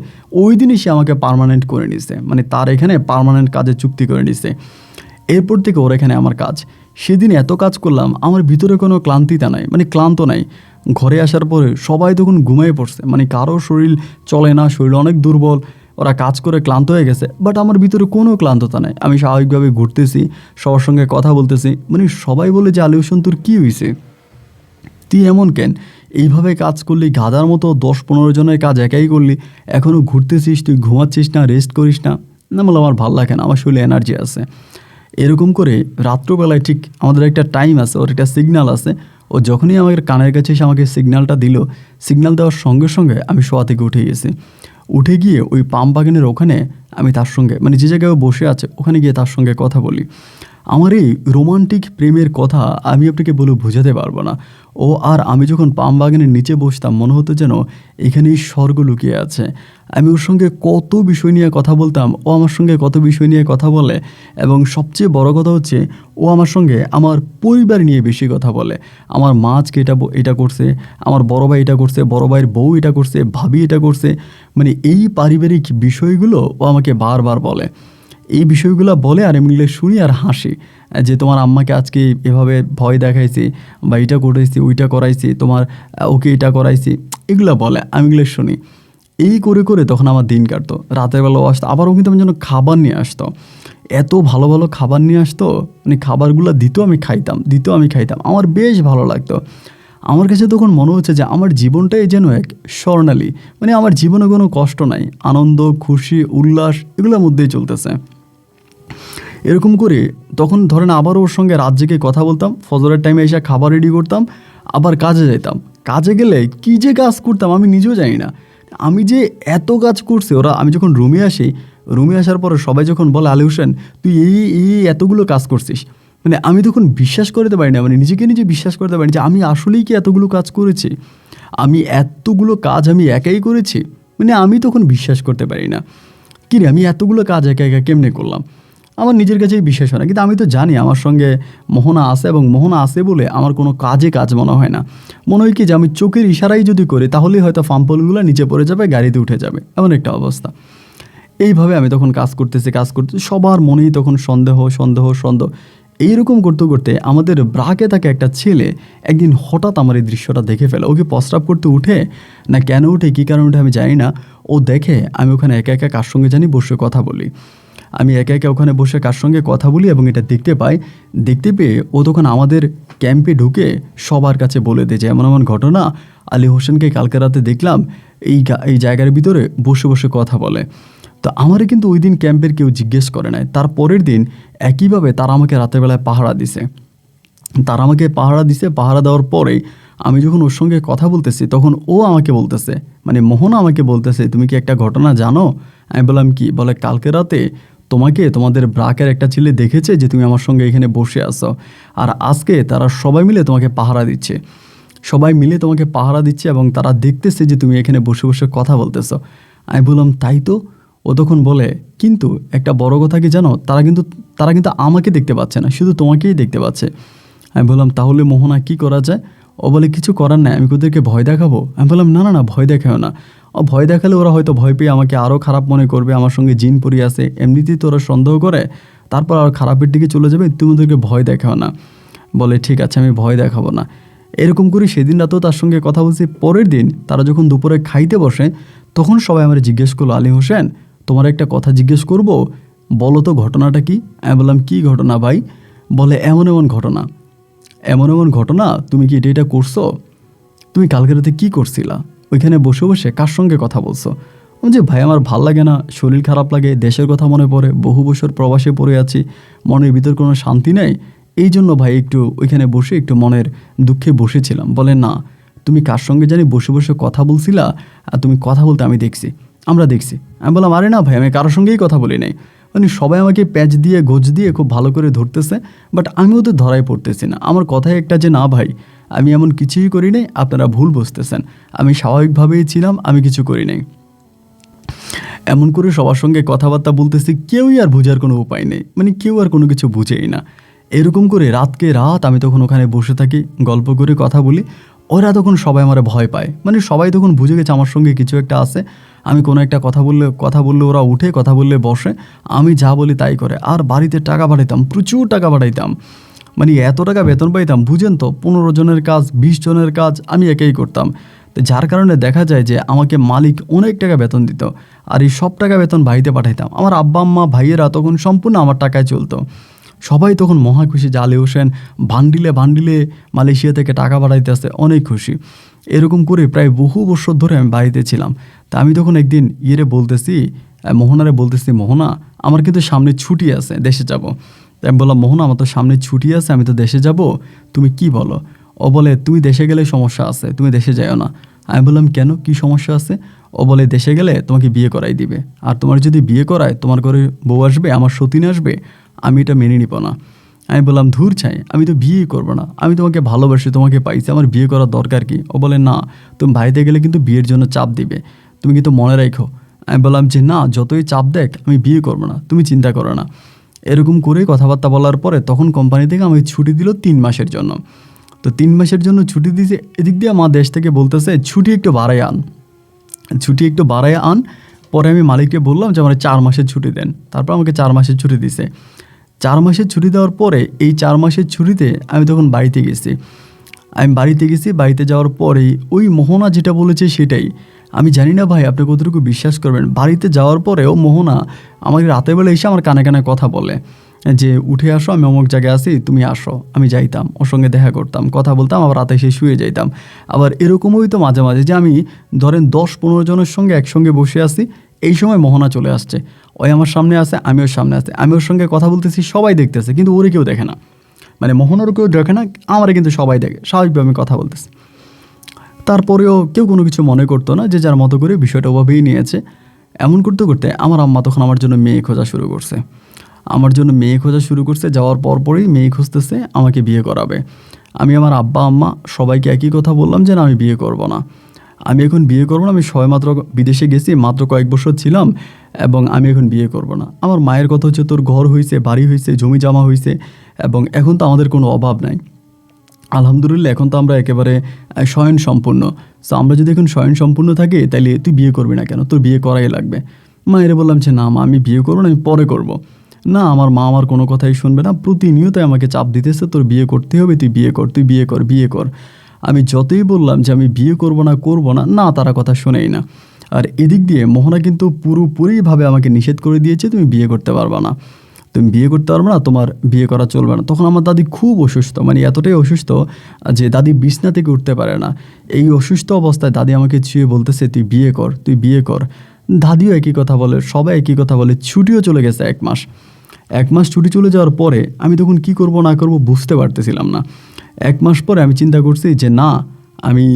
Speaker 1: ওই দিনই সে আমাকে পার্মানেন্ট করে নিছে, মানে তার এখানে পার্মানেন্ট কাজে চুক্তি করে নিছে। এরপর থেকে ওর এখানে আমার কাজ। সেদিন এত কাজ করলাম, আমার ভিতরে কোনো ক্লান্তিতা নাই, মানে ক্লান্ত নাই। ঘরে আসার পরে সবাই তখন ঘুমিয়ে পড়ছে, মানে কারো শরীর চলে না, শরীর অনেক দুর্বল, ওরা কাজ করে ক্লান্ত হয়ে গেছে, বাট আমার ভিতরে কোনো ক্লান্ততা নাই। আমি স্বাভাবিকভাবে ঘুরতেছি, সবার সঙ্গে কথা বলতেছি, মানে সবাই বলে যে আলী হোসেন তোর কী হয়েছে, তুই এমন কেন, এইভাবে কাজ করলি, গাধার মতো 10-15 জনের কাজ একাই করলি, এখনও ঘুরতেছিস, তুই ঘুমাচ্ছিস না, রেস্ট করিস না? না বলে, আমার ভালো লাগে না, আমার শরীরে এনার্জি আছে। এরকম করে রাত্রবেলায় ঠিক আমাদের একটা টাইম আছে, ওর একটা সিগন্যাল আছে, ও যখনই আমাকে কানের কাছে এসে আমাকে সিগন্যালটা দিল, সিগন্যাল দেওয়ার সঙ্গে সঙ্গে আমি শোয়া থেকে উঠে গেছি। উঠে গিয়ে ওই পাম বাগানের ওখানে আমি তার সঙ্গে, মানে যে জায়গায় বসে আছে ওখানে গিয়ে তার সঙ্গে কথা বলি। আমার এই রোমান্টিক প্রেমের কথা আমি আপনাকে বলে বোঝাতে পারবো না। ও আর আমি যখন পাম বাগানের নিচে বসতাম মনে হতো যেন এখানেই স্বর্গ লুকিয়ে আছে। আমি ওর সঙ্গে কত বিষয় নিয়ে কথা বলতাম, ও আমার সঙ্গে কত বিষয় নিয়ে কথা বলে, এবং সবচেয়ে বড় কথা হচ্ছে ও আমার সঙ্গে আমার পরিবার নিয়ে বেশি কথা বলে। আমার মা আজকে এটা করছে, আমার বড় ভাই এটা করছে, বড় ভাইয়ের বউ এটা করছে, ভাবি এটা করছে, মানে এই পারিবারিক বিষয়গুলো ও আমাকে বারবার বলে। এই বিষয়গুলো বলে আর আমি শুনি আর হাসি, যে তোমার আম্মাকে আজকে এভাবে ভয় দেখাইছি, বা এটা করাইছি, ওইটা করাইছি, তোমার ওকে এটা করাইছি, এগুলো বলে, আমি এগুলো শুনি। এই করে করে তখন আমার দিন কাটতো। রাতের বেলাও আসতো, আবারও কিন্তু আমার জন্য খাবার নিয়ে আসতো। এত ভালো ভালো খাবার নিয়ে আসতো, মানে খাবারগুলো দিত, আমি খাইতাম। আমার বেশ ভালো লাগতো। আমার কাছে তখন মনে হচ্ছে যে আমার জীবনটাই যেন এক স্বর্ণালী, মানে আমার জীবনে কোনো কষ্ট নাই, আনন্দ, খুশি, উল্লাস এগুলোর মধ্যেই চলতেছে। এরকম করে তখন ধরেন আবার ওর সঙ্গে রাত জেগে কথা বলতাম, ফজরের টাইমে এসে খাবার রেডি করতাম, আবার কাজে যেতাম। কাজে গেলে কী যে কাজ করতাম আমি নিজেও জানি না। আমি যে এত কাজ করছি, আমি যখন রুমে আসি, রুমে আসার পরে সবাই যখন বলে, আলী হোসেন তুই এই এতগুলো কাজ করছিস, মানে আমি তখন বিশ্বাস করতে পারি না, মানে নিজেকে নিজে বিশ্বাস করতে পারি যে আমি আসলেই কি এতগুলো কাজ করেছি, আমি এতগুলো কাজ আমি একাই করেছি। মানে আমি তখন বিশ্বাস করতে পারি না, কি রে আমি এতগুলো কাজ একা একা কেমনে করলাম, আমার নিজের কাছেই বিশ্বাস হয় না। কিন্তু আমি তো জানি আমার সঙ্গে মোহনা আছে, এবং মোহনা আছে বলে আমার কোনো কাজ মনে হয় না। মনে হয় কি যে আমি চোখের ইশারাই যদি করি তাহলেই হয়তো ফাম্পলগুলো নিচে পড়ে যাবে, গাড়িতে উঠে যাবে, এমন একটা অবস্থা। এইভাবে আমি তখন কাজ করতেছি, সবার মনেই তখন সন্দেহ। এইরকম করতে করতে আমাদের ব্রাকে থাকে একটা ছেলে একদিন হঠাৎ আমার এই দৃশ্যটা দেখে ফেলে। ওকে প্রস্রাব করতে উঠে না কেন উঠে, কী কারণে উঠে আমি জানি না, ও দেখে আমি ওখানে একা একা কার সঙ্গে জানি বসে কথা বলি। আমি একা একা ওখানে বসে কার সঙ্গে কথা বলি এবং এটা দেখতে পাই। দেখতে পেয়ে ও তখন আমাদের ক্যাম্পে ঢুকে সবার কাছে বলে দেয় যে এমন এমন ঘটনা, আলী হোসেনকে কালকে রাতে দেখলাম এই জায়গার ভিতরে বসে বসে কথা বলে। তো আমারে কিন্তু ওই দিন ক্যাম্পের কেউ জিজ্ঞেস করে নাই। তার পরের দিন একইভাবে তারা আমাকে রাতের বেলায় পাহারা দিছে। পাহারা দেওয়ার পরেই আমি যখন ওর সঙ্গে কথা বলতেছি তখন ও আমাকে বলতেছে, মানে মোহনা আমাকে বলতেছে, তুমি কি একটা ঘটনা জানো? আমি বললাম কি? বলে কালকে রাতে তোমাদের ব্রাকের একটা ছেলে দেখেছে যে তুমি আমার সঙ্গে এখানে বসে আছো, আর আজকে তারা সবাই মিলে তোমাকে পাহারা দিচ্ছে এবং তারা দেখতেছে যে তুমি এখানে বসে বসে কথা বলতেছো। আমি বললাম তাই তো। ও তখন বলে, কিন্তু একটা বড় কথা কি জানো, তারা কিন্তু আমাকে দেখতে পাচ্ছে না, শুধু তোমাকেই দেখতে পাচ্ছে। আমি বললাম তাহলে মোহনা কি করা যায়? ও বলে কিছু করার নাই, আমি ওদেরকে ভয় দেখাবো? আমি বললাম না, ভয় দেখাও না। ভয় দেখালে ওরা হয়তো ভয় পেয়ে আমাকে আরও খারাপ মনে করবে, আমার সঙ্গে জিন পরি আছে এমনিতেই তো ওরা সন্দেহ করে, তারপর আর খারাপের দিকে চলে যাবে, তুমি ওদেরকে ভয় দেখাও না। বলে ঠিক আছে, আমি ভয় দেখাবো না। এরকম করে সেদিন রাতেও তার সঙ্গে কথা বলছি। পরের দিন তারা যখন দুপুরে খাইতে বসে তখন সবাই আমার জিজ্ঞেস করলো, আলী হোসেন তোমার একটা কথা জিজ্ঞেস করব, বলো তো ঘটনাটা কি? আমি বললাম কী ঘটনা ভাই? বলে এমন এমন ঘটনা, তুমি কি এটা করছো? তুমি কালকে রাতে কী করছিলা? ওইখানে বসে বসে কার সঙ্গে কথা বলছো? যে ভাই আমার ভাল লাগে না, শরীর খারাপ লাগে, দেশের কথা মনে পড়ে, বহু বছর প্রবাসে পড়ে আছি, মনের ভিতর কোনো শান্তি নেই, এই জন্য ভাই একটু ওইখানে বসে একটু মনের দুঃখে বসেছিলাম। বলে না, তুমি কার সঙ্গে জানি বসে বসে কথা বলছিলা, আর তুমি কথা বলতে আমরা দেখছি। আমি বললাম আরে না ভাই, আমি কারোর সঙ্গেই কথা বলি নাই। মানে সবাই আমাকে প্যাচ দিয়ে গোজ দিয়ে খুব ভালো করে ধরতেছে, বাট আমি ওদের ধরাই পড়তেছি না। আমার কথাই একটা যে না ভাই আমি এমন কিছুই করি নাই, আপনারা ভুল বুঝতেছেন, আমি স্বাভাবিকভাবেই ছিলাম, আমি কিছু করি নাই। এমন করে সবার সঙ্গে কথাবার্তা বলতেছি, কেউই আর বোঝার কোনো উপায় নেই, মানে কেউ আর কোনো কিছু বুঝেই না। এরকম করে রাতকে রাত আমি তখন ওখানে বসে থাকি, গল্প করে কথা বলি। ওরা তখন সবাই আমার ভয় পায়, মানে সবাই তখন বুঝে গেছে আমার সঙ্গে কিছু একটা আছে। আমি কোনো একটা কথা বললে ওরা উঠে, কথা বললে বসে, আমি যা বলি তাই করে। আর বাড়িতে টাকা পাঠাইতাম, প্রচুর টাকা পাঠাইতাম, মানে এত টাকা বেতন পাইতাম, বুঝেন তো, 15 জনের কাজ 20 জনের কাজ আমি একাই করতাম। তো যার কারণে দেখা যায় যে আমাকে মালিক অনেক টাকা বেতন দিত, আর এই সব টাকা বেতন বাড়িতে পাঠাইতাম। আমার আব্বা আম্মা ভাইয়েরা তখন সম্পূর্ণ আমার টাকায় চলতো। সবাই তখন মহা খুশি যে আলী হোসেন বান্ডিলে মালয়েশিয়া থেকে টাকা পাঠাইতে আসে, অনেক খুশি। এরকম করে প্রায় বহু বছর ধরে আমি বাড়িতে ছিলাম। তা আমি তখন একদিন মোহনারে বলতেছি, মোহনা আমার কিন্তু সামনে ছুটি আছে, দেশে যাব। তাই আমি বললাম, মোহনা আমার তো সামনে ছুটি আছে, আমি তো দেশে যাব, তুমি কি বলো? ও বলে তুমি দেশে গেলে সমস্যা আছে, তুমি দেশে যাও না। আমি বললাম কেন, কি সমস্যা আছে? ও বলে দেশে গেলে তোমাকে বিয়ে করাই দিবে, আর তোমার যদি বিয়ে করায় তোমার ঘরে বউ আসবে, আমার সতীন আসবে, আমি এটা মেনে নিব না। আমি বললাম ধুর ছাই, আমি তো বিয়েই করবো না, আমি তোমাকে ভালোবাসি, তোমাকে পাইছি, আমার বিয়ে করার দরকার কি? ও বলে না, তুমি বাড়িতে গেলে কিন্তু বিয়ের জন্য চাপ দিবে, তুমি কিন্তু মনে রাখো। আমি বললাম যে না, যতই চাপ দেখ আমি বিয়ে করবো না, তুমি চিন্তা করো না। এরকম করে কথাবার্তা বলার পরে তখন কোম্পানি থেকে আমাকে ছুটি দিল 3 মাসের জন্য। তো 3 মাসের জন্য ছুটি দিয়েছে। এদিক দিয়ে আমার দেশ থেকে বলতেছে ছুটি একটু বাড়ায় আন। পরে আমি মালিককে বললাম যে আমার 4 মাসের ছুটি দেন। তারপর আমাকে 4 মাসের ছুটি দিছে। 4 মাসের ছুটি দেওয়ার পরে এই 4 মাসের ছুটিতে আমি তখন বাড়িতে গেছি। আমি বাড়িতে গেছি, বাড়িতে যাওয়ার পরেই ওই মোহনা যেটা বলেছে সেটাই। আমি জানি না ভাই আপনি কতটুকু বিশ্বাস করবেন, বাড়িতে যাওয়ার পরেও মোহনা আমাকে রাতের বেলা এসে আমার কানে কানে কথা বলে যে উঠে আসো, আমি অমুক জায়গায় আছি, তুমি আসো। আমি যাইতাম, ওর সঙ্গে দেখা করতাম, কথা বলতাম, আবার রাতে এসে শুয়ে যাইতাম। আবার এরকমই তো মাঝে মাঝে যে আমি ধরেন 10-15 জনের সঙ্গে একসঙ্গে বসে আছি, এই সময় মোহনা চলে আসছে, ওই আমার সামনে আছে, আমি ওর সামনে আছি, আমি ওর সঙ্গে কথা বলতেছি, সবাই দেখতেছে কিন্তু ওরে কেউ দেখে না, মানে মোহনারও কেউ দেখে না, আমারে কিন্তু সবাই দেখে, স্বাভাবিকভাবে আমি কথা বলতেছি। তারপরেও কেউ কোনো কিছু মনে করতো না, যে যার মতো করে বিষয়টা ওভাবেই নিয়েছে। এমন করতে করতে আমার আম্মা তখন আমার জন্য মেয়ে খোঁজা শুরু করছে, আমার জন্য মেয়ে খোঁজা শুরু করছে। যাওয়ার পরপরই মেয়ে খুঁজতেছে, আমাকে বিয়ে করাবে। আমি আমার আব্বা আম্মা সবাইকে একই কথা বললাম যে না, আমি বিয়ে করব না, আমি এখন বিয়ে করব না, আমি সবেমাত্র বিদেশে গেছি, মাত্র কয়েক বছর ছিলাম, এবং আমি এখন বিয়ে করব না। আমার মায়ের কথা হচ্ছে তোর ঘর হয়েছে, বাড়ি হয়েছে, জমি জমা হয়েছে, এবং এখন তো আমাদের কোনো অভাব নাই, আলহামদুলিল্লাহ, এখন তো আমরা একেবারে স্বয়ং সম্পূর্ণ। সো আমরা যদি এখন স্বয়ং সম্পূর্ণ থাকি, তাহলে তুই বিয়ে করবি না কেন, তোর বিয়ে করাই লাগবে। মায়ের বললাম যে না মা, আমি বিয়ে করবো না, আমি পরে করব। না, আমার মা আমার কোনো কথাই শুনবে না, প্রতিনিয়ত আমাকে চাপ দিতেছে, তোর বিয়ে করতে হবে, তুই বিয়ে কর, তুই বিয়ে কর, বিয়ে কর। আমি যতই বললাম যে আমি বিয়ে করব না, করব না, না, তারা কথা শোনেই না। আর এদিক দিয়ে মোহনা কিন্তু পুরোপুরিভাবে আমাকে নিষেধ করে দিয়েছে, তুমি বিয়ে করতে পারবা না, তুমি বিয়ে করতে পারবে না, তোমার বিয়ে করা চলবে না। তখন আমার দাদি খুব অসুস্থ, মানে এতটাই অসুস্থ যে দাদি বিছনা থেকে উঠতে পারে না। এই অসুস্থ অবস্থায় দাদি আমাকে ছুঁয়ে বলতেছে তুই বিয়ে কর, তুই বিয়ে কর। দাদিও একই কথা বলে, সবাই একই কথা বলে। ছুটিও চলে গেছে 1 মাস। 1 মাস ছুটি চলে যাওয়ার পরে আমি তখন কি করব না করব বুঝতে পারতেছিলাম না। 1 মাস পরে আমি চিন্তা করছি যে না, আমি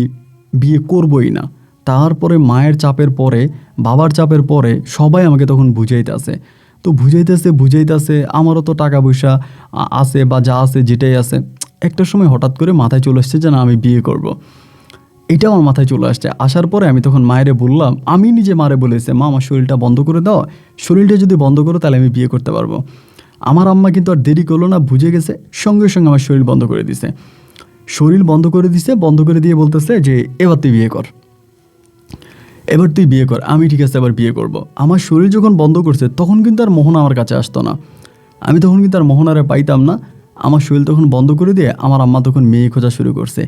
Speaker 1: বিয়ে করবই না। তারপরে মায়ের চাপের পরে, বাবার চাপের পরে সবাই আমাকে তখন বুঝাইতেছে, তো বুঝাইতেছে আমারও তো টাকা পয়সা আছে, বা যা আছে যেটাই আছে। একটা সময় হঠাৎ করে মাথায় চলে আসছে যে না, আমি বিয়ে করব। এটা আমার মাথায় চলে আসছে। আসার পরে আমি তখন মায়েরে বললাম, আমি নিজে মারে বলেছে মা, আমার শরীরটা বন্ধ করে দাও, শরীরটা যদি বন্ধ করো তাহলে আমি বিয়ে করতে পারবো। আমার আম্মা কিন্তু আর দেরি করলো না, বুঝে গেছে, সঙ্গে সঙ্গে আমার শরীর বন্ধ করে দিছে। শরীর বন্ধ করে দিছে, বন্ধ করে দিয়ে বলতেছে যে এবার তুই বিয়ে কর, এবার তুই বিয়ে কর। আমি ঠিক আছে, এবার বিয়ে করব। আমার শরীর যখন বন্ধ করছে তখন কিন্তু আর মোহনা আমার কাছে আসতো না, আমি তখন কিন্তু আর মোহনারে পাইতাম না। আমার শরীর তখন বন্ধ করে দিয়ে আমার আম্মা তখন মেয়ে খোঁজা শুরু করছে,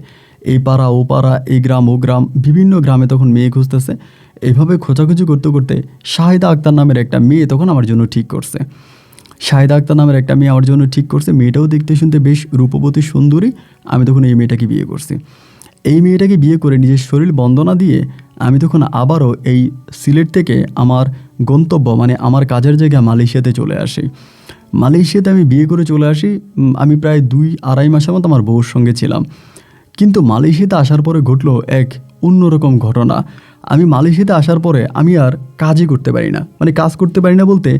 Speaker 1: এই পাড়া ও পাড়া, এই গ্রাম ও গ্রাম, বিভিন্ন গ্রামে তখন মেয়ে খুঁজতেছে। এইভাবে খোঁজাখুঁজি করতে করতে শাহিদা আক্তার নামের একটা মেয়ে তখন আমার জন্য ঠিক করছে। শাহিদা আক্তার নামের একটা মেয়ে আমার জন্য ঠিক করছে। মেয়েটাও দেখতে শুনতে বেশ রূপবতী সুন্দরী। আমি তখন এই মেয়েটাকে বিয়ে করছি। এই মেয়েটাকে বিয়ে করে নিজের শরীর বন্দনা দিয়ে আমি তখন আবারও এই সিলেট থেকে আমার গন্তব্য, মানে আমার কাজের জায়গা মালয়েশিয়াতে চলে আসি। মালয়েশিয়াতে আমি বিয়ে করে চলে আসি। আমি প্রায় 2-2.5 মাসের মতো আমার বউর সঙ্গে ছিলাম। কিন্তু মালয়েশিয়াতে আসার পরে ঘটলো এক অন্যরকম ঘটনা। আমি মালয়েশিয়াতে আসার পরে আমি আর কাজই করতে পারি না, মানে কাজ করতে পারি না বলতে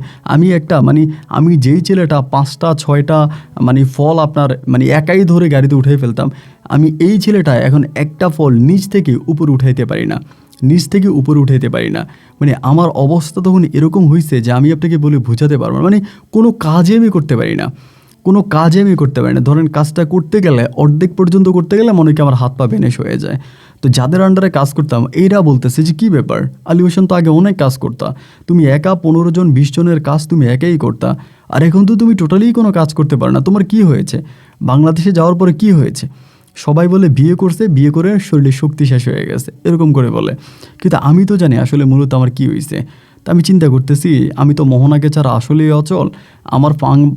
Speaker 1: আমি যেই ছেলেটা 5টা-6টা ফল আপনার একাই ধরে গাড়িতে উঠে ফেলতাম, আমি এই ছেলেটা এখন একটা ফল নিচ থেকে উপরে উঠাইতে পারি না, নিচ থেকে উপরে উঠাইতে পারি না। আমার অবস্থা তখন এরকম হয়েছে যে আমি আপনাকে বলে বোঝাতে পারবো না। কোনো কাজে আমি করতে পারি না, কোনো কাজে আমি করতে পারি না। ধরেন কাজটা করতে গেলে, অর্ধেক পর্যন্ত করতে গেলে মনে হয় আমার হাত পা বেনেশ হয়ে যায়। তো যাদের আন্ডারে কাজ করতাম এইরা বলতেছে যে কী ব্যাপার, আলী হোসেন তো আগে অনেক কাজ করতা, তুমি একা 15 জন 20 জনের কাজ তুমি একাই করতা, আর এখন তো তুমি টোটালি কোনো কাজ করতে পারো না, তোমার কি হয়েছে, বাংলাদেশে যাওয়ার পরে কি হয়েছে? সবাই বলে বিয়ে করছে, বিয়ে করে শরীরে শক্তি শেষ হয়ে গেছে, এরকম করে বলে। কিন্তু আমি তো জানি আসলে মূলত আমার কি হয়েছে। তা আমি চিন্তা করতেছি, আমি তো মোহনাকে ছাড়া আসলেই অচল। আমার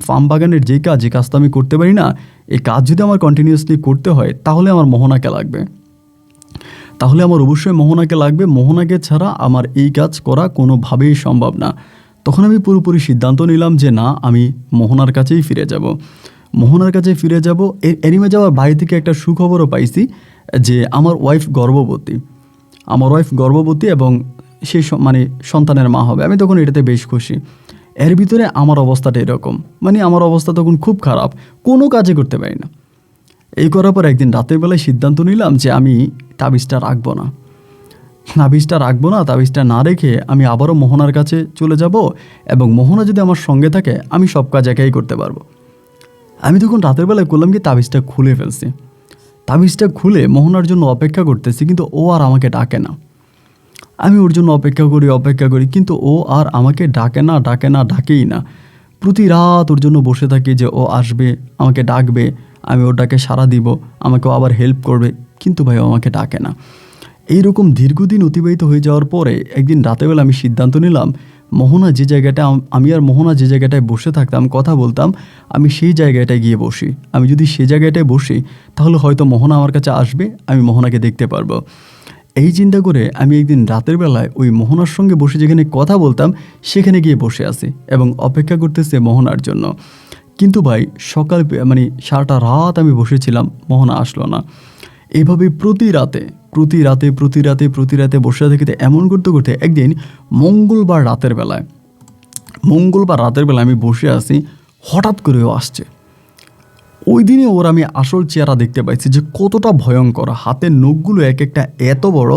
Speaker 1: ফার্ম বাগানের যে কাজ তো আমি করতে পারি না। এই কাজ যদি আমার কন্টিনিউয়াসলি করতে হয় তাহলে আমার মোহনাকে লাগবে, তাহলে আমার অবশ্যই মোহনাকে লাগবে। মোহনাকে ছাড়া আমার এই কাজ করা কোনোভাবেই সম্ভব না। তখন আমি পুরোপুরি সিদ্ধান্ত নিলাম যে না, আমি মোহনার কাছেই ফিরে যাব, মোহনার কাছে ফিরে যাব। এনিমে যাওয়ার বাড়ি থেকে একটা সুখবরও পাইছি যে আমার ওয়াইফ গর্ভবতী এবং সে সন্তানের মা হবে। আমি তখন এটাতে বেশ খুশি। এর ভিতরে আমার অবস্থাটা এরকম, আমার অবস্থা তখন খুব খারাপ, কোনো কাজে করতে পারি না। এই করার পর একদিন রাতের বেলায় সিদ্ধান্ত নিলাম যে আমি তাবিজটা রাখবো না, তাবিজটা না রেখে আমি আবারও মোহনার কাছে চলে যাব, এবং মোহনা যদি আমার সঙ্গে থাকে আমি সব কাজ একাই করতে পারবো। আমি তখন রাতের বেলায় করলাম কি, তাবিজটা খুলে ফেলছি। তাবিজটা খুলে মোহনার জন্য অপেক্ষা করতেছি, কিন্তু ও আর আমাকে ডাকে না। আমি ওর জন্য অপেক্ষা করি, কিন্তু ও আর আমাকে ডাকেই না। প্রতি রাত ওর জন্য বসে থাকি যে ও আসবে, আমাকে ডাকবে, আমি ওটাকে সাড়া দিব, আমাকেও আবার হেল্প করবে, কিন্তু ভাই ও আমাকে ডাকে না। এইরকম দীর্ঘদিন অতিবাহিত হয়ে যাওয়ার পরে একদিন রাতেবেলা আমি সিদ্ধান্ত নিলাম, মোহনা যে জায়গাটা আমি আর মোহনা যে জায়গাটায় বসে থাকতাম কথা বলতাম, আমি সেই জায়গাটায় গিয়ে বসি। আমি যদি সেই জায়গাটায় বসি তাহলে হয়তো মোহনা আমার কাছে আসবে, আমি মোহনাকে দেখতে পারবো। এই চিন্তা করে আমি একদিন রাতের বেলায় ওই মোহনার সঙ্গে বসে যেখানে কথা বলতাম সেখানে গিয়ে বসে আছি এবং অপেক্ষা করতেছে মোহনার জন্য। কিন্তু ভাই সকাল মানে সারাটা রাত আমি বসেছিলাম, মোহনা আসলো না। এইভাবে প্রতি রাতে বসে থেকে এমন করতে করতে একদিন মঙ্গলবার রাতের বেলায় আমি বসে আছি, হঠাৎ করে ও আসছে। ওই দিনে ওর আমি আসল চেহারা দেখতে পাইছি যে কতটা ভয়ঙ্কর। হাতের নখগুলো এক একটা এত বড়,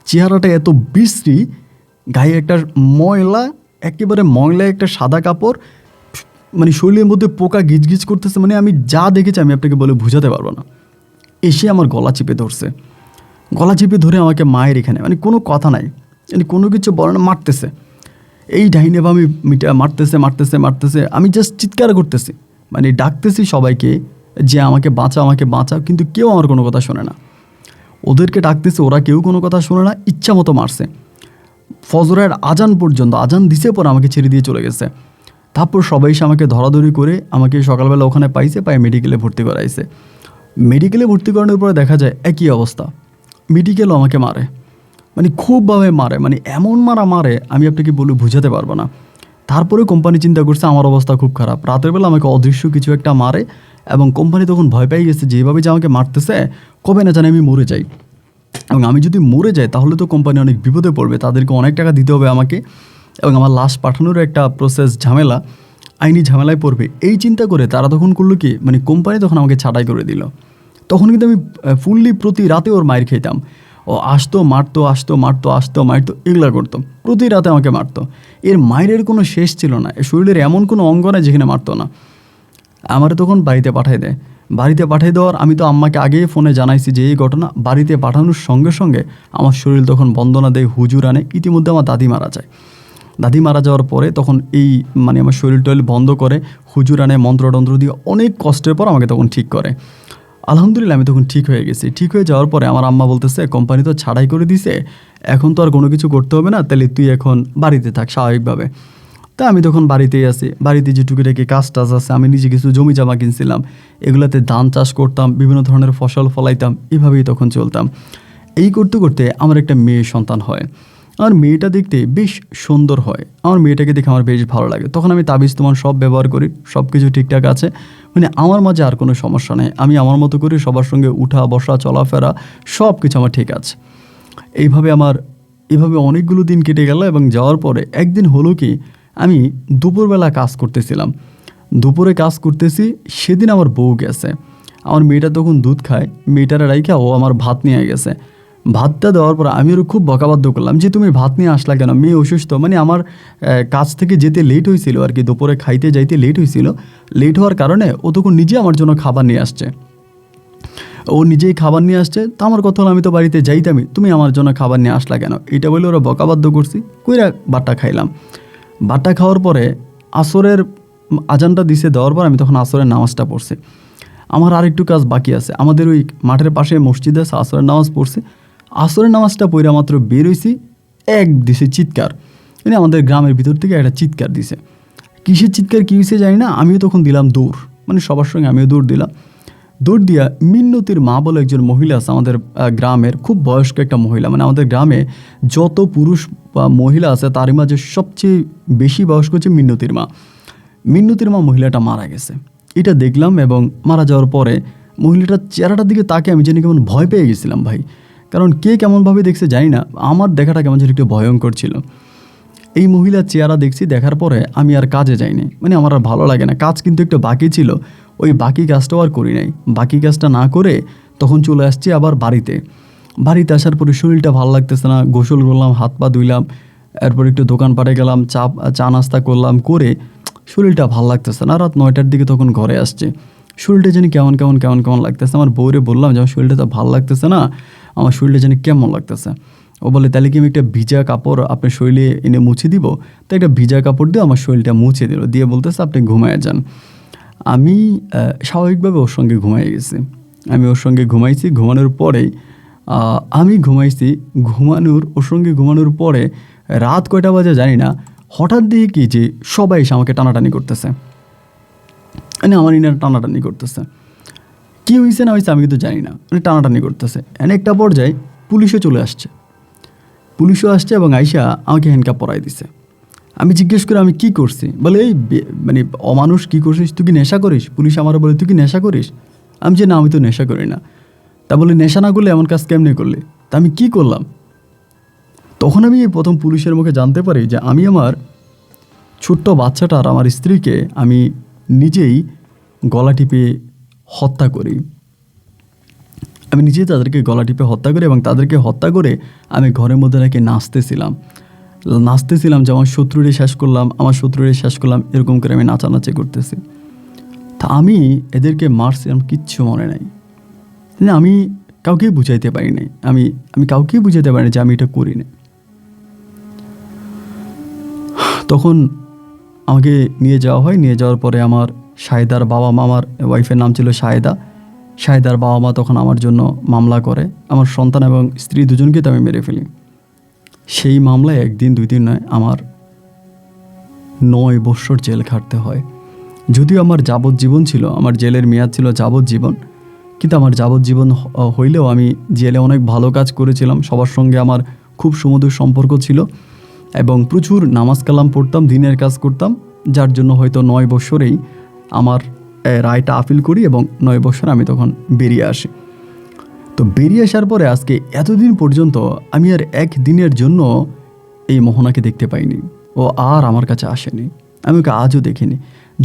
Speaker 1: চেহারাটা এত বিশ্রী, গায়ে একটা একেবারে ময়লা একটা সাদা কাপড়, মানে শরীরের মধ্যে পোকা গিজগিজ করতেছে। মানে আমি যা দেখেছি আমি আপনাকে বলে বুঝাতে পারবো না। এসে আমার গলা চিপে ধরে আমাকে মায়ের এখানে, মানে কোনো কথা নাই, মানে কোনো কিছু বলে না, মারতেছে। এই ডাইনে বা আমি মারতেছে। আমি জাস্ট চিৎকার করতেছি, মানে ডাকতেছি সবাইকে যে আমাকে বাঁচাও, কিন্তু কেউ আমার কোনো কথা শোনে না। ওদেরকে ডাকতেছে, ওরা কেউ কোনো কথা শোনে না, ইচ্ছা মতো মারছে। ফজরের আজান পর্যন্ত, আজান দিছে পর আমাকে ছেড়ে দিয়ে চলে গেছে। তারপর সবাই এসে আমাকে ধরাধরি করে আমাকে সকালবেলা ওখানে পায় মেডিকেলে ভর্তি করাইছে। মেডিকেলে ভর্তি করানোর পরে দেখা যায় একই অবস্থা, মেডিকেলও আমাকে মারে, মানে খুবভাবে মারে, মানে এমন মারে আমি আপনাকে বলে বুঝাতে পারবো না। তারপরে কোম্পানি চিন্তা করছে আমার অবস্থা খুব খারাপ, রাতের বেলা আমাকে অদৃশ্য কিছু একটা মারে এবং কোম্পানি তখন ভয় পেয়ে গেছে যেভাবে যে আমাকে মারতেছে কবে না জানি আমি মরে যাই, এবং আমি যদি মরে যাই তাহলে তো কোম্পানি অনেক বিপদে পড়বে, তাদেরকে অনেক টাকা দিতে হবে আমাকে, এবং আমার লাশ পাঠানোর একটা প্রসেস ঝামেলা, আইনি ঝামেলায় পড়বে। এই চিন্তা করে তারা তখন করলো কি, মানে কোম্পানি তখন আমাকে ছাঁটাই করে দিল। তখন কিন্তু আমি ফুললি প্রতি রাতে ওর মায়ের খেতাম। ও আসতো মারতো এগুলা করতো, প্রতি রাতে আমাকে মারতো। এর মায়ের কোনো শেষ ছিল না, শরীরের এমন কোনো অঙ্গ নাই যেখানে মারতো না। আমার তখন বাড়িতে পাঠিয়ে দেয়। বাড়িতে পাঠিয়ে দেওয়ার আমি তো আম্মাকে আগেই ফোনে জানাইছি যে এই ঘটনা। বাড়িতে পাঠানোর সঙ্গে সঙ্গে আমার শরীর তখন বন্দনা দেয়, হুজুর আনে। ইতিমধ্যে আমার দাদি মারা যায়। দাদি মারা যাওয়ার পরে তখন মানে আমার শরীর টরীর বন্ধ করে, হুজুর আনে, মন্ত্রতন্ত্র দিয়ে অনেক কষ্টের পর আমাকে তখন ঠিক করে। আলহামদুলিল্লাহ আমি তখন ঠিক হয়ে গেছি। ঠিক হয়ে যাওয়ার পরে আমার আম্মা বলতেছে কোম্পানি তো ছাড়াই করে দিছে, এখন তো আর কোনো কিছু করতে হবে না, তাহলে তুই এখন বাড়িতে থাক স্বাভাবিকভাবে। তা আমি তখন বাড়িতেই আছি। বাড়িতে যে টুকিটাকি কাজ টাজ আছে, আমি নিজে কিছু জমি জমা কিনছিলাম, এগুলাতে ধান চাষ করতাম, বিভিন্ন ধরনের ফসল ফলাইতাম, এভাবেই তখন চলতাম। এই করতে করতে আমার একটা মেয়ে সন্তান হয়। আমার মেয়েটা দেখতে বেশ সুন্দর হয়, আমার মেয়েটাকে দেখে আমার বেশ ভালো লাগে। তখন আমি তাবিজ তোমার সব ব্যবহার করি, সব কিছু ঠিকঠাক আছে, মানে আমার মাঝে আর কোনো সমস্যা নেই। আমি আমার মতো করি, সবার সঙ্গে উঠা বসা চলাফেরা সব কিছু আমার ঠিক আছে। এইভাবে অনেকগুলো দিন কেটে গেল এবং যাওয়ার পরে একদিন হলো কি, আমি দুপুরবেলা কাজ করতেছিলাম, দুপুরে কাজ করতেছি, সেদিন আমার বউ গেছে। আমার মেয়েটা তখন দুধ খায়, মেয়েটারা রাইখা ও আমার ভাত নিয়ে গেছে। ভাতটা দেওয়ার পর আমি ওর খুব বকাবাধ্য করলাম যে তুমি ভাত নিয়ে আসলা কেন, মেয়ে অসুস্থ। মানে আমার কাজ থেকে যেতে লেট হয়েছিল আর কি, দুপুরে খাইতে যাইতে লেট হয়েছিল। লেট হওয়ার কারণে ও তখন নিজে আমার জন্য খাবার নিয়ে আসছে, ও নিজেই খাবার নিয়ে আসছে। তো আমার কথা হলো আমি তো বাড়িতে যাইতামই, তুমি আমার জন্য খাবার নিয়ে আসলা কেন, এটা বলে ওরা বকাবাধ্য করছি। কইরা বাট্টা খাইলাম। বাট্টা খাওয়ার পরে আসরের আজানটা দিছে, দেওয়ার পর আমি তখন আসরের নামাজটা পড়ছি। আমার আরেকটু কাজ বাকি আছে, আমাদের ওই মাঠের পাশে মসজিদে আছে, আসরের নামাজ পড়ছি। আসরের নামাজটা পড়া মাত্র বের হইছি, এক দিছে চিৎকার, মানে আমাদের গ্রামের ভিতর থেকে একটা চিৎকার দিছে। কিসের চিৎকার, কী হয়েছে জানি না, আমিও তখন দিলাম দৌড়, মানে সবার সঙ্গে আমিও দৌড় দিলাম। দৌড় দিয়া মিন্নতির মা বলে একজন মহিলা আছে আমাদের গ্রামের, খুব বয়স্ক একটা মহিলা, মানে আমাদের গ্রামে যত পুরুষ বা মহিলা আছে তার মাঝে সবচেয়ে বেশি বয়স্ক হচ্ছে মিন্নতির মা। মিন্নতির মা মহিলাটা মারা গেছে, এটা দেখলাম। এবং মারা যাওয়ার পরে মহিলাটার চেহারাটার দিকে তাকে আমি জানি কেমন ভয় পেয়ে গেছিলাম ভাই, কারণ কে কেমনভাবে দেখছে জানি না, আমার দেখাটা কেমন যেন একটু ভয়ঙ্কর ছিল। এই মহিলার চেহারা দেখছি, দেখার পরে আমি আর কাজে যাইনি, মানে আমার আর ভালো লাগে না। কাজ কিন্তু একটু বাকি ছিল, ওই বাকি কাজটাও আর করি নাই। বাকি কাজটা না করে তখন চলে আসছি আবার বাড়িতে আসার পরে শরীরটা ভালো লাগতেছে না, গোসল করলাম, হাত পা ধুইলাম, এরপর একটু দোকানপাটে গেলাম, চা নাস্তা করলাম, করে শরীরটা ভালো লাগতেছে না। রাত 9টার দিকে তখন ঘরে আসছে, শরীরটা জানি কেমন লাগতেছে। আমার বউরে বললাম যে আমার শরীরটা তো ভালো লাগতেছে না, আমার শরীরটা জানি কেমন লাগতেছে। ও বলে তাহলে কি আমি একটা ভিজা কাপড় আপনার শরীরে এনে মুছে দিব। তো একটা ভিজা কাপড় দিয়ে আমার শরীরটা মুছে দিল, দিয়ে বলতেছে আপনি ঘুমায় যান। আমি স্বাভাবিকভাবে ওর সঙ্গে ঘুমাই গেছি। আমি ওর সঙ্গে ঘুমাইছি, ঘুমানোর পরেই আমি ঘুমাইছি, ওর সঙ্গে ঘুমানোর পরে রাত কয়টা বাজে জানি না, হঠাৎ দিয়ে কি যে সবাই এসে আমাকে টানাটানি করতেছে, মানে আমার ইনার টানাটানি করতেছে। কী হয়েছে না হয়েছে আমি কিন্তু জানি না, মানে টানাটানি করতেছে। এনে একটা পর্যায়ে পুলিশও চলে আসছে, পুলিশও আসছে এবং আইসা আমাকে হ্যান্ডকাপ পরাই দিছে। আমি জিজ্ঞেস করে আমি কি করছি, বলে এই মানে অমানুষ কী করছিস, তুই কি নেশা করিস? পুলিশ আমার বলে তুই কি নেশা করিস? আমি যে না, আমি তো নেশা করি না। তা বলে নেশা না করলে এমন কাজ কেমনি করলে? তা আমি কী করলাম? তখন আমি প্রথম পুলিশের মুখে জানতে পারি যে আমি আমার ছোট্ট বাচ্চাটার, আমার স্ত্রীকে আমি নিজেই গলা টিপে হত্যা করি। আমি নিজেই তাদেরকে গলা টিপে হত্যা করি এবং তাদেরকে হত্যা করে আমি ঘরের মধ্যে নাকি নাচতেছিলাম যে আমার শত্রুরে শেষ করলাম, আমার শত্রুরে শেষ করলাম, এরকম করে আমি নাচানাচি করতেছি। তা আমি এদেরকে মারছি, আমার কিচ্ছু মনে নাই। আমি কাউকেই বুঝাইতে পারি নাই, আমি কাউকেই বুঝাইতে পারি না যে আমি এটা করি না। তখন আমাকে নিয়ে যাওয়া হয়, নিয়ে যাওয়ার পরে আমার শাহেদার বাবা মা, আমার ওয়াইফের নাম ছিল শাহেদার বাবা মা তখন আমার জন্য মামলা করে। আমার সন্তান এবং স্ত্রী দুজনকে তো আমি মেরে ফেলি। সেই মামলায় একদিন দুই দিন নয়, আমার 9 বৎসর জেল খাটতে হয়। যদিও আমার যাবজ্জীবন ছিল, আমার জেলের মেয়াদ ছিল যাবজ্জীবন, কিন্তু আমার যাবজ্জীবন হইলেও আমি জেলে অনেক ভালো কাজ করেছিলাম। সবার সঙ্গে আমার খুব সুমধুর সম্পর্ক ছিল এবং প্রচুর নামাজ কালাম পড়তাম, দিনের কাজ করতাম, যার জন্য হয়তো 9 বৎসরেই আমার রায়টা আপিল করি এবং 9 বৎসর আমি তখন বেরিয়ে আসি। তো বেরিয়ে আসার পরে আজকে এতদিন পর্যন্ত আমি আর একদিনের জন্য এই মোহনাকে দেখতে পাইনি, ও আর আমার কাছে আসেনি, আমি ওকে আজও দেখিনি।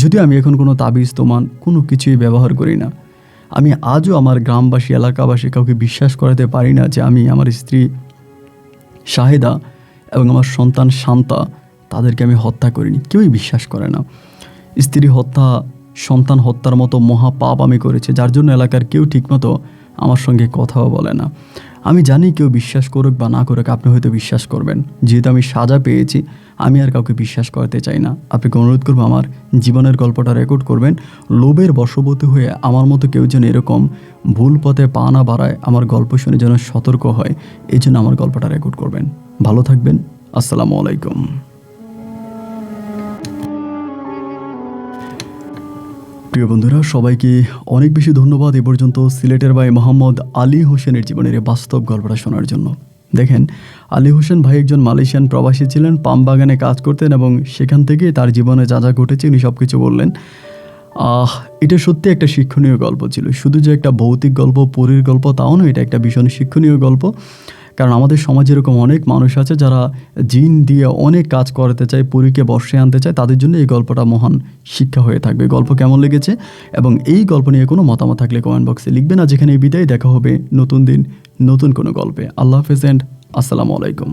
Speaker 1: যদিও আমি এখন কোনো তাবিজ তোমান কোনো কিছুই ব্যবহার করি না। আমি আজও আমার গ্রামবাসী, এলাকাবাসী কাউকে বিশ্বাস করাতে পারি না যে আমি আমার স্ত্রী শাহেদা এবং আমার সন্তান শান্তা তাদেরকে আমি হত্যা করিনি। কেউই বিশ্বাস করে না। স্ত্রী হত্যা, সন্তান হত্যার মতো মহা পাপ আমি করেছি, যার জন্য এলাকার কেউ ঠিকমতো আমার সঙ্গে কথাও বলে না। আমি জানি কেউ বিশ্বাস করুক বা না করুক, আপনি হয়তো বিশ্বাস করবেন। যেহেতু আমি সাজা পেয়েছি, আমি আর কাউকে বিশ্বাস করতে চাই না। আপনাকে অনুরোধ করবো আমার জীবনের গল্পটা রেকর্ড করবেন। লোভের বশবর্তী হয়ে আমার মতো কেউ যেন এরকম ভুল পথে পা না বাড়ায়, আমার গল্প শুনে যেন সতর্ক হয়, এই জন্য আমার গল্পটা রেকর্ড করবেন। ভালো থাকবেন। আসসালামু আলাইকুম। প্রিয় বন্ধুরা, সবাইকে অনেক বেশি ধন্যবাদ এ পর্যন্ত সিলেটের ভাই মোহাম্মদ আলী হোসেনের জীবনের বাস্তব গল্পটা শোনার জন্য। দেখেন, আলী হোসেন ভাই একজন মালয়েশিয়ান প্রবাসী ছিলেন, পাম বাগানে কাজ করতেন এবং সেখান থেকে তার জীবনে যা যা ঘটেছে উনি সব কিছু বললেন। এটা সত্যি একটা শিক্ষণীয় গল্প ছিল। শুধু যে একটা ভৌতিক গল্প, পরীর গল্প তাও নয়, এটা একটা ভীষণ শিক্ষণীয় গল্প। কারণ আমাদের সমাজে এরকম অনেক মানুষ আছে যারা জিন দিয়ে অনেক কাজ করাতে চায়, পরীকে বর্ষে আনতে চায়। তাদের জন্য এই গল্পটা মহান শিক্ষা হয়ে থাকবে। গল্প কেমন লেগেছে এবং এই গল্প নিয়ে কোনো মতামত থাকলে কমেন্ট বক্সে লিখবেন। আর যেখানে বিদায়, দেখা হবে নতুন দিন নতুন কোনো গল্পে। আল্লাহ হাফেজ এন্ড আসসালামু আলাইকুম।